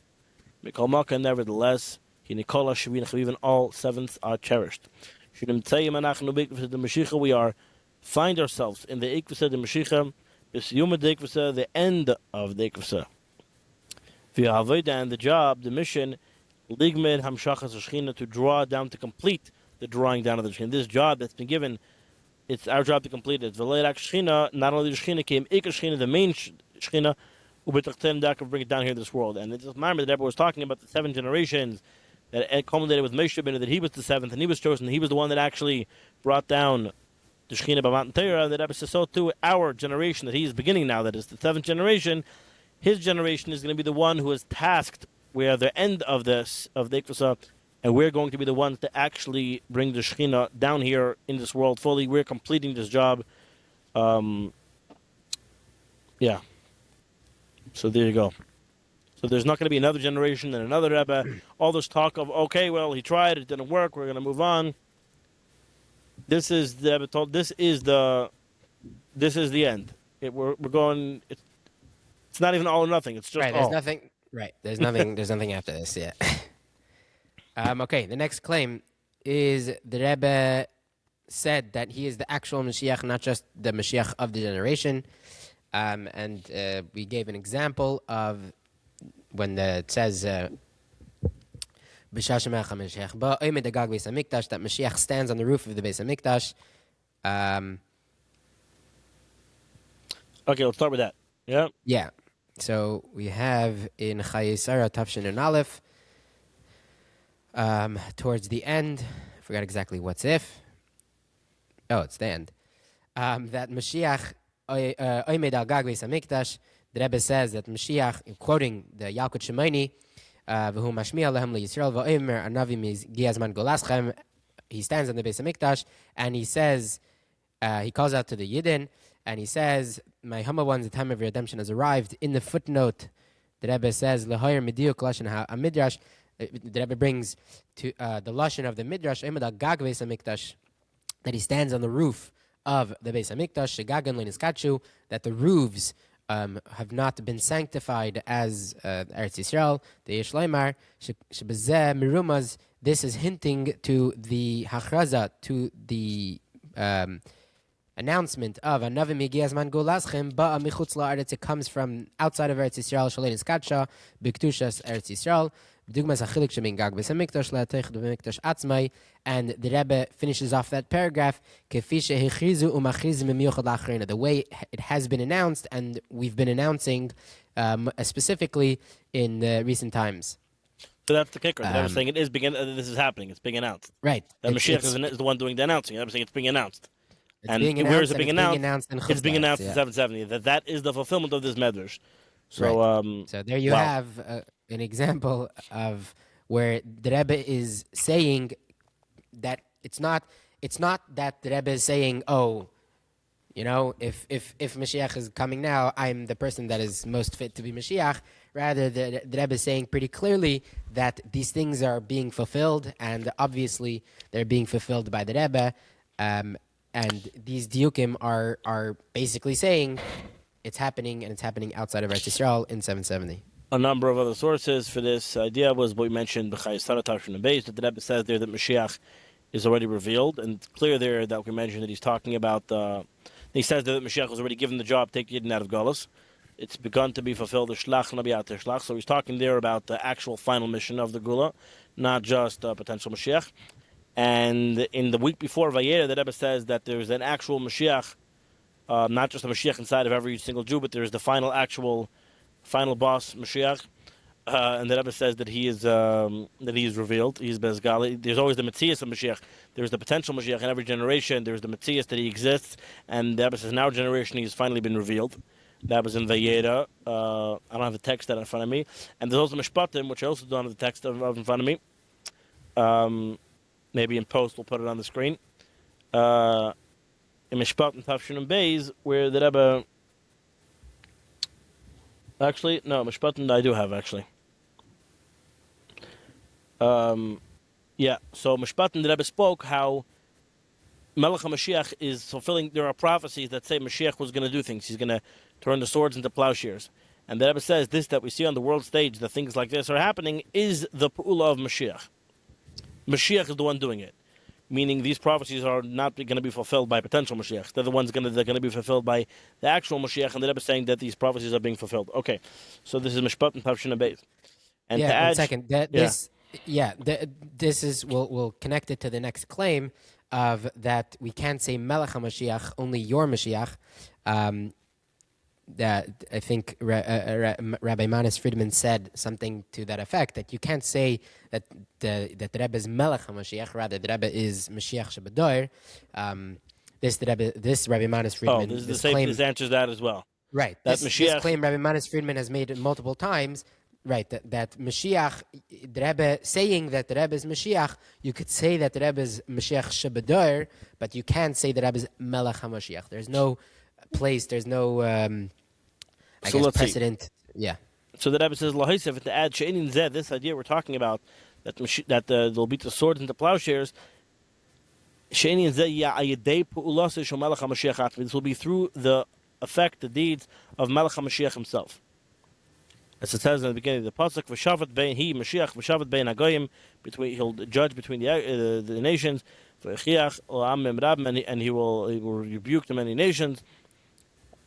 Mikol Malka, nevertheless, Nikola Shvi, even all sevenths are cherished. We find ourselves in the Ikvasa de Mashiach, the end of the Ikvasa. The Avodah, and the job, the mission, Ligmed Hamshachas Shechina, to draw down, to complete the drawing down of the Shechina. This job that's been given, it's our job to complete it. V'leirak Shechina, not only the Shechina came, Ikar Shechina, the main Shechina, Ubetachtem Dak, bring it down here in this world. And it's just remember that Rebbe was talking about the 7 generations that it culminated with Moshe Rabbeinu, that he was the 7th, and he was chosen, he was the one that actually brought down the Shekhinah by Mount Torah, and that Rebbe says so too, our generation, that he is beginning now, that is the 7th generation, his generation is going to be the one who is tasked, where the end of this, of the Ikvasa, and we're going to be the ones to actually bring the Shekhinah down here in this world fully. We're completing this job. Yeah. So there you go. So there's not going to be another generation and another Rebbe. All this talk of, okay, well, he tried, it didn't work, we're going to move on. This is the Rebbe told. This is the end. We're going. It's not even all or nothing. It's just right. There's nothing. Right. There's nothing. There's nothing after this. Yeah. Okay. The next claim is the Rebbe said that he is the actual Mashiach, not just the Mashiach of the generation. And we gave an example of when it says that Mashiach stands on the roof of the Beis Hamikdash. Okay, let's start with that. Yeah. Yeah. So we have in Chayesara Tafshin and Aleph, towards the end, I forgot exactly what's if. Oh, it's the end. That Mashiach Oymed al Gag Beis HaMikdash. The Rebbe says that Mashiach, quoting the Yalkut Shemaini, V'hu Mashmiya Lehem LeYisrael V'omer Anavi Giazman Golaschem. He stands on the Beis HaMikdash and he says, he calls out to the Yidden and he says, "My humble ones, the time of your redemption has arrived." In the footnote, the Rebbe says, "Lehoyer Mediyuk Lashon HaMidrash." The Rebbe brings to the lashon of the Midrash, Oymed al Gag Beis HaMikdash, that he stands on the roof of the Beis HaMikdash, Shegagan Leiniskachu, that the roofs have not been sanctified as Eretz Yisrael, the Yesh Leimar, Shebezeh Mirumaz. This is hinting to the Hachraza, to the announcement of Anavi Migiazman Golaschem Ba'a Michutz La'aretz. It comes from outside of Eretz Yisrael, Shalein Iskatsha, Biktushas Eretz Yisrael. And the Rebbe finishes off that paragraph, the way it has been announced, and we've been announcing specifically in the recent times. So that's the kicker. The Rebbe saying it is this is happening. It's being announced. Right. The Mashiach is the one doing the announcing. The Rebbe saying it's being announced. Where is it being announced? It's being announced in 770. That is the fulfillment of this medrash. So, right. So there you have an example of where the Rebbe is saying that it's not that the Rebbe is saying, oh, you know, if Mashiach is coming now, I'm the person that is most fit to be Mashiach. Rather, the Rebbe is saying pretty clearly that these things are being fulfilled, and obviously they're being fulfilled by the Rebbe. And these diukim are basically saying it's happening, and it's happening outside of Eretz Yisrael in 770. A number of other sources for this idea was what we mentioned, Bechezkas from the base, that the Rebbe says there that Mashiach is already revealed, and it's clear there that we mentioned that he's talking about. He says that Mashiach was already given the job to take Yidden out of Galus. It's begun to be fulfilled. The Shlach Nabiyat Shlach. So he's talking there about the actual final mission of the Geulah, not just a potential Mashiach. And in the week before Vayera, the Rebbe says that there's an actual Mashiach, not just a Mashiach inside of every single Jew, but there's the final boss Mashiach. And the Rebbe says that he is revealed. He's Bezgali. There's always the Metzias of Mashiach. There's the potential Mashiach in every generation. There's the Metzias that he exists. And the Rebbe says in our generation he's finally been revealed. That was in Vayera. I don't have the text that in front of me. And there's also Mishpatim, which I also don't have the text of in front of me. Maybe in post we'll put it on the screen. In Mishpatim Tafshin and Beis, where the Rebbe... Actually, no, Mishpatim I do have, actually. Yeah, so Mishpatim, the Rebbe spoke how Melech HaMoshiach is fulfilling. There are prophecies that say Mashiach was going to do things. He's going to turn the swords into plowshares. And the Rebbe says this, that we see on the world stage, that things like this are happening, is the P'ula of Mashiach. Mashiach is the one doing it. Meaning these prophecies are not going to be fulfilled by potential Mashiach. They're the ones they're going to be fulfilled by the actual Mashiach, and the Rebbe is saying that these prophecies are being fulfilled. Okay, so this is Mishpat and Tavshin Abayz. And yeah, to add, 1 second. This is we'll connect it to the next claim of that we can't say Melech HaMoshiach, only your Mashiach. That I think Rabbi Manis Friedman said something to that effect, that you can't say that the Rebbe is Melech HaMoshiach, rather the Rebbe is Mashiach Shebadoir. This Rabbi Manis Friedman. this is the same. This answers that as well. Right. That this claim Rabbi Manis Friedman has made it multiple times. Right. That Mashiach, the Rebbe saying that the Rebbe is Mashiach, you could say that the Rebbe is Mashiach Shebadoir, but you can't say the Rebbe is Melech HaMoshiach. There's no place. There's no. I guess precedent. Yeah. So the Rebbe says Lahosef to add She'enin Zeh, this idea we're talking about, that they'll beat the swords into plowshares. She'enin Zeh Ya'ayedei Pu'ulase Shel Melech HaMashiach. This will be through the effect, the deeds of Melech HaMashiach himself. As it says in the beginning of the pasuk, V'shavat bein he Mashiach V'shavat bein Hagoyim, he'll judge between the nations. V'chiach L'am Rabim, and he will rebuke the many nations.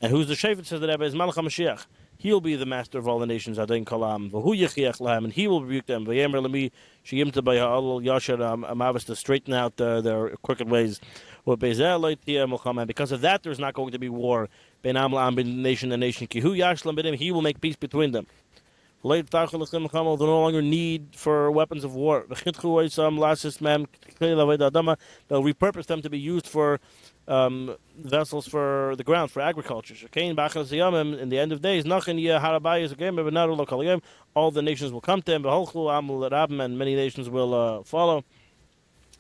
And who's the Shafet, says the Rebbe, is Melech HaMashiach. He'll be the master of all the nations, Adain Kalam. V'hu Yechiach Lahem, and he will rebuke them. V'yemer Lemi, Sheyimta B'ya'al Yasher Amavis, to straighten out their crooked ways. V'bezer Loitia Mulchama, and because of that, there's not going to be war. Ben Am La'am, ben nation and nation. Kihu Yashlam B'dim, he will make peace between them. Late they no longer need for weapons of war. They'll repurpose them to be used for vessels for the ground, for agriculture. In the end of days, all the nations will come to him, and many nations will follow.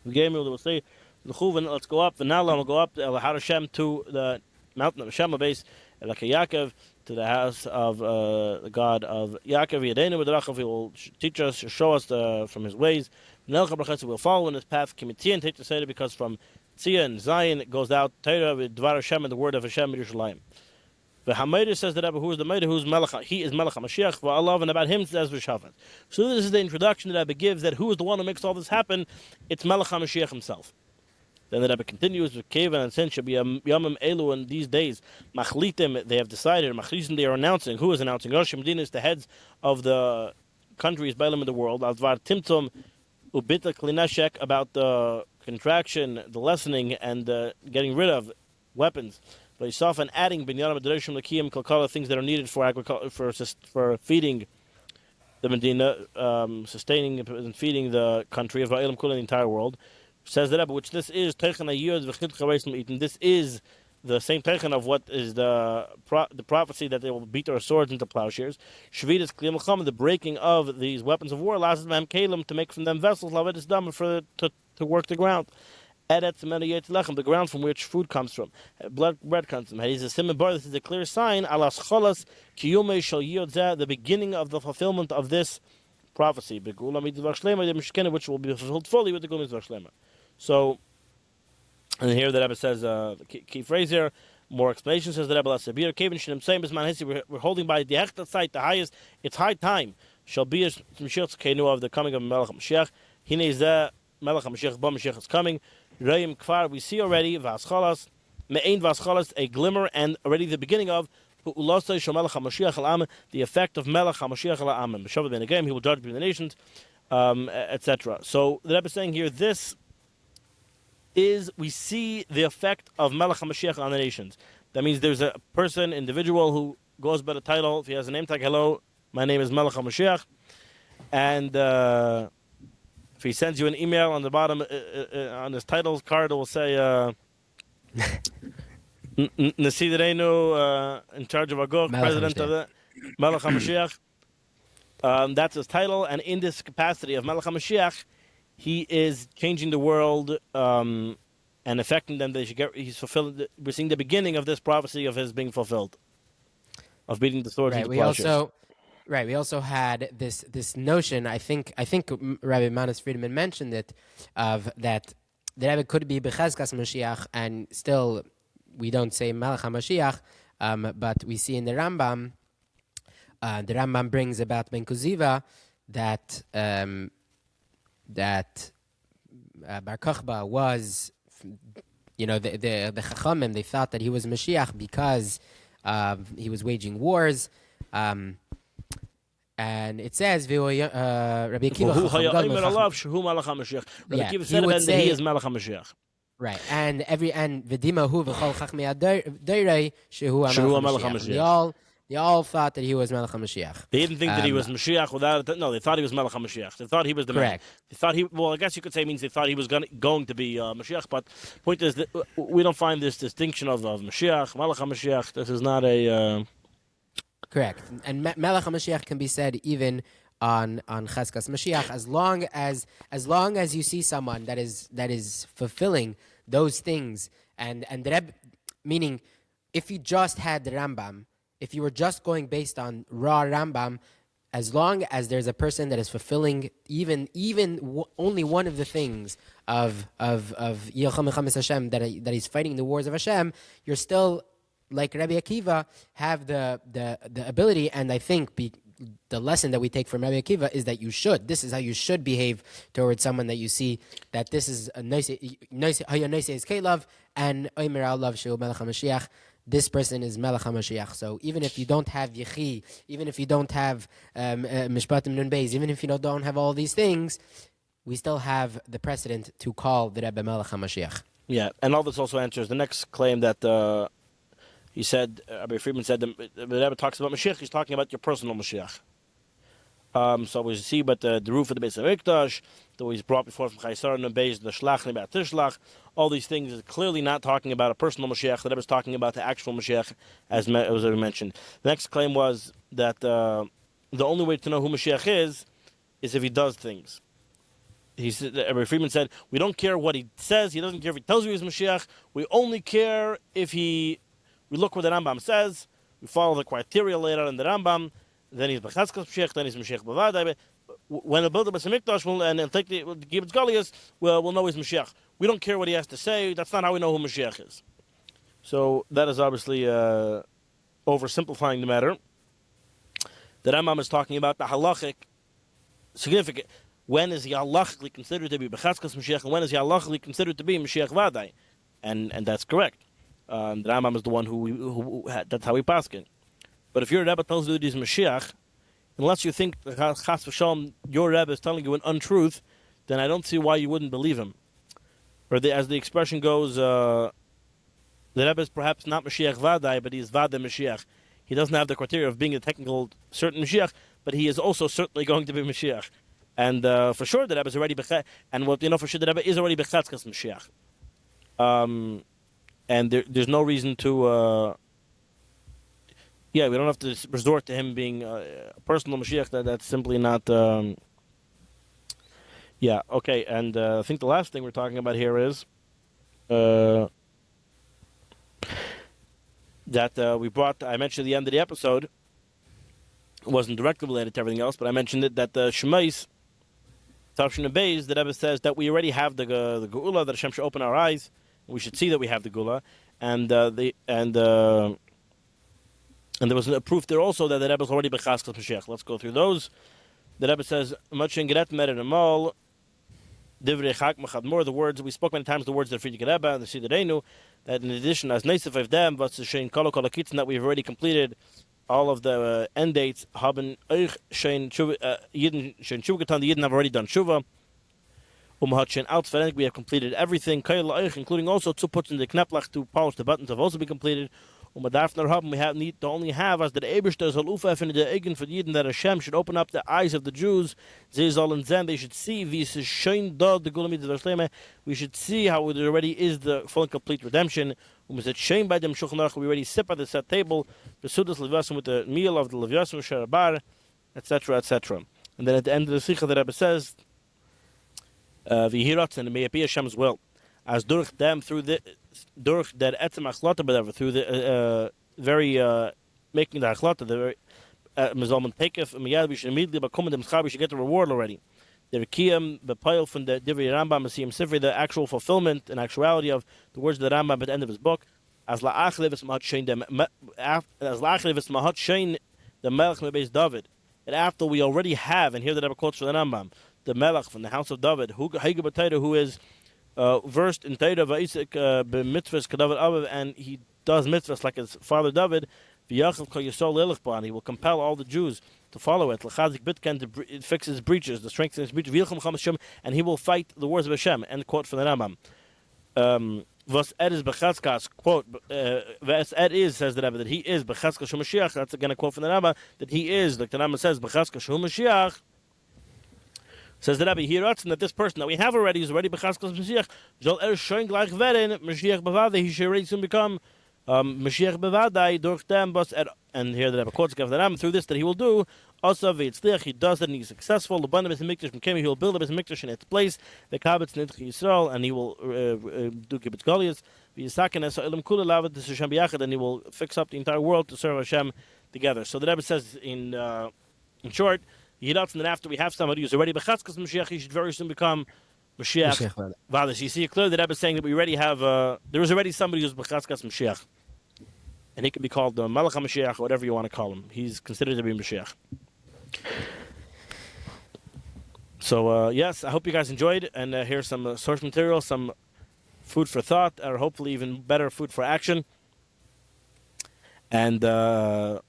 They will say, let's go up. We'll go up to the mountain of Hashem base, like a Yaakov, to the house of the God of Yaakov. He will teach us, show us from his ways. We'll follow in his path. Because from Tzia and Zion it goes out Torah with Dvar Hashem and the word of Hashem in Yerushalayim. The Hamayda says that Rebbe, who is the Mayda, who's Melech, he is Melech HaMoshiach, Allah, and about him says V'Shafat. So this is the introduction that Rebbe gives, that who is the one who makes all this happen? It's Melech HaMoshiach himself. Then the Rebbe continues with Keva and Sin should be Yamim Elu in these days. Machlitim, they have decided, Machlitim, they are announcing. Who is announcing? Rosh Medina is the heads of the countries, Bailam in the world. Alvar Timtum Ubita Klinashek, about the contraction, the lessening, and getting rid of weapons. But Yisaf and adding Binyaram Adoration Lakiyim Kalkala, things that are needed for agriculture, for feeding the Medina, sustaining and feeding the country of Va'ilam Kula, the entire world. Says the Rebbe, which this is this is the same teichen of what is the prophecy that they will beat their swords into plowshares. Shvidas Kliyam, the breaking of these weapons of war, allows them kalim to make from them vessels, lavedis dam, to work the ground. Eretz menayet lechem, the ground from which food comes from, bread comes from. This is a clear sign. Alas cholas kiyume shal yodeh, the beginning of the fulfillment of this prophecy. Geulah mitzvah shlema, which will be fulfilled fully with the Geulah mitzvah shlema. So, and here the Rebbe says, the key phrase here, more explanation says the Rebbe, we're holding by the hechtat site, the highest, it's high time, shall be of the coming of Melech HaMoshiach. Hine zeh Melech HaMoshiach, Mashiach is coming. Reim kvar, we see already, vaschalas, me'ein vaschalas, a glimmer, and already the beginning of the effect of Melech HaMoshiach al-Am. He will judge between the nations, etc. So the Rebbe is saying here, this is, we see the effect of Melech HaMoshiach on the nations. That means there's a person, individual, who goes by the title, if he has a name tag, hello, my name is Melech HaMoshiach, and if he sends you an email on the bottom, on his title card, it will say, Nasidirenu, in charge of Agog, president of the Melech HaMoshiach. That's his title, and in this capacity of Melech HaMoshiach, he is changing the world and affecting them. He's fulfilled. We're seeing the beginning of this prophecy of his being fulfilled, of beating the swords into plowshares. We also had this notion. I think Rabbi Manis Friedman mentioned it, of that the Rebbe could be Bechezkas Moshiach, and still we don't say Melech HaMoshiach, but we see in the Rambam brings about Ben Kuziva that Bar Kochba was, the Chachamim, they thought that he was Mashiach because he was waging wars. And it says, Rabbi Akiva said that he is Melech HaMoshiach. Right, and V'dimahu v'chol chachmei adoirei shehu Melech HaMoshiach. They all thought that he was Melech HaMoshiach. They didn't think that he was Mashiach without it. No, they thought he was Melech HaMoshiach. They thought he was the correct. Man. They thought well, I guess you could say it means they thought he was going to be Mashiach. But the point is that we don't find this distinction of Mashiach, Melech HaMoshiach. This is not a correct. And Melech HaMoshiach can be said even on Cheskas Mashiach, as long as you see someone that is fulfilling those things, and the Rebbe, meaning if you just had the Rambam, if you were just going based on raw Rambam, as long as there's a person that is fulfilling even only one of the things of Yilcham Mechames Hashem, that he's fighting the wars of Hashem, you're still, like Rabbi Akiva, have the ability. And I think the lesson that we take from Rabbi Akiva is that this is how you should behave towards someone that you see that this is a nice Kelev and Omer Alav Shehu Melech HaMashiach. This person is Melech HaMashiach. So even if you don't have Yechi, even if you don't have Mishpatim Nun Beis, even if you don't have all these things, we still have the precedent to call the Rebbe Melech HaMashiach. Yeah, and all this also answers the next claim that he said, Rabbi Friedman said, the Rebbe talks about Mashiach, he's talking about your personal Mashiach. So we see, but the roof of the Beis Hamikdash, that he's brought before from Chaisar and the Beis, the Shlach and the Tishlach, all these things is clearly not talking about a personal Moshiach. The Rebbe is talking about the actual Moshiach, as we mentioned. The next claim was that the only way to know who Moshiach is if he does things. Rabbi Friedman said, we don't care what he says. He doesn't care if he tells you he's Moshiach. We only care if we look what the Rambam says. We follow the criteria laid out in the Rambam. Then he's Bechezkas Mashiach, then he's Mashiach Vadai. When the build the Beis Hamikdash and take the Gibbetz Galus, we'll know he's Mashiach. We don't care what he has to say. That's not how we know who Mashiach is. So that is obviously oversimplifying the matter. The Rambam is talking about the halachic significant. When is he halachically considered to be Bechezkas Mashiach, and when is he halachically considered to be Mashiach Vadai? And that's correct. The Rambam is the one who that's how we paskin. But if your Rebbe tells you that he's Mashiach, unless you think Chas v'shalom, your Rebbe is telling you an untruth, then I don't see why you wouldn't believe him. Or as the expression goes, the Rebbe is perhaps not Mashiach Vadai, but he is Vadai Mashiach. He doesn't have the criteria of being a technical certain Mashiach, but he is also certainly going to be Mashiach. And for sure the Rebbe is already and what you know for sure the Rebbe is already Bechezkas Mashiach. And there's no reason to. We don't have to resort to him being a personal Mashiach. That's simply not. Okay. And I think the last thing we're talking about here is that we brought. I mentioned at the end of the episode. It wasn't directly related to everything else, but I mentioned it that the Shemais, Tavshin Beis, the Rebbe says that we already have the Geulah, that Hashem should open our eyes. We should see that we have the Geulah, and there was a proof there also that the Rebbe is already Bechezkas Mashiach. Let's go through those. The Rebbe says, "Machin Geret Meren Amal Divrei Chak Machad More." The words we spoke many times, the words that Friedrich Rebbe and the Siderenu, that in addition as Neisef of them, what's the Shein Kolo Kolakitzin, that we've already completed all of the end dates. Haben Euch Shein Yidden Shein Shuva Getan. The Yidden have already done Shuva. Hat Shein Outferendig, we have completed everything. Kail Euch, including also to put in the Kneplach to polish the buttons, have also been completed. We need to only have as the Eberster soll auföffnen the Eigen for Yidden, that Hashem should open up the eyes of the Jews. They should see we should see how there already is the full and complete redemption. We already sit by the set table, with the meal of the Levyasim Sharabar, etc., etc. And then at the end of the Sikha, the Rebbe says, "V'hiratz," and it may be Hashem's will, as durch them through the etzem achlata, whatever, through the very making the achlata, the very mizalman tekef miyad, we should immediately become them schar, we should get the reward already. The rekiyam, the pile from the divrei Rambam, Masiyim Sifri, the actual fulfillment and actuality of the words of the Rambam at the end of his book. As la'achlevis mahat shein the Melech mebeis David, that after we already have, and here the Rebbe quotes from the Rambam, the Melech from the house of David, who is versed in Torah v'isik b'mitzvahs k'David Aviv, and he does mitzvahs like his father David. V'yachav kol yisol lelech, and he will compel all the Jews to follow it. L'chazik bitken, to fix his breaches, to strengthen his breaches. V'yilchem Hashem, and he will fight the wars of Hashem. End quote from the Rambam. Was is Bechezkas, quote, Vas is, says the Rebbe, that he is Bechezkas HaMoshiach. That's again a quote from the Rebbe, that he is, like the Rambam says, Bechezkas HaMoshiach. Says the Rebbe, he writes that this person that we have already is already Bechezkas HaMoshiach. Zol showing gleich werden, Mashiach Bevadai, he should already soon become Mashiach Bevadai, durch dem, and here the Rebbe quotes the Rambam through this, that he will do, also v'yitzliach, he does it and he's successful. The Bana Beis Hamikdash became, he will build a Beis Hamikdash in its place, the Kabetz Nidch Yisrael, and he will do Gibbetz Galus, v'yisaken es ha'elam kula lavet to Hashem b'yachad, and he will fix up the entire world to serve Hashem together. So the Rebbe says in short, he does, and then after we have somebody who's already Bechezkas Mashiach, he should very soon become Mashiach Vadai. You see clearly the Rebbe is saying that we already have there is already somebody who's Bechezkas Mashiach, and he can be called the Melech HaMoshiach, or whatever you want to call him. He's considered to be Mashiach. So yes, I hope you guys enjoyed, and here's some source material, some food for thought, or hopefully even better food for action. And we're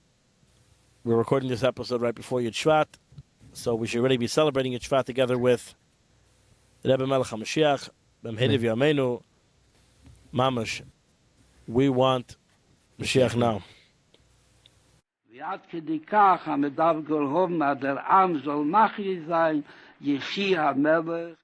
recording this episode right before Yud Shvat, so we should already be celebrating Yud Shvat together with the Rebbe Melech HaMoshiach, B'mhidiv Yameinu, Mamash. We want Mashiach now. Ad kedi kach ham dav gol hom der am soll machli sein Yechi HaMelech.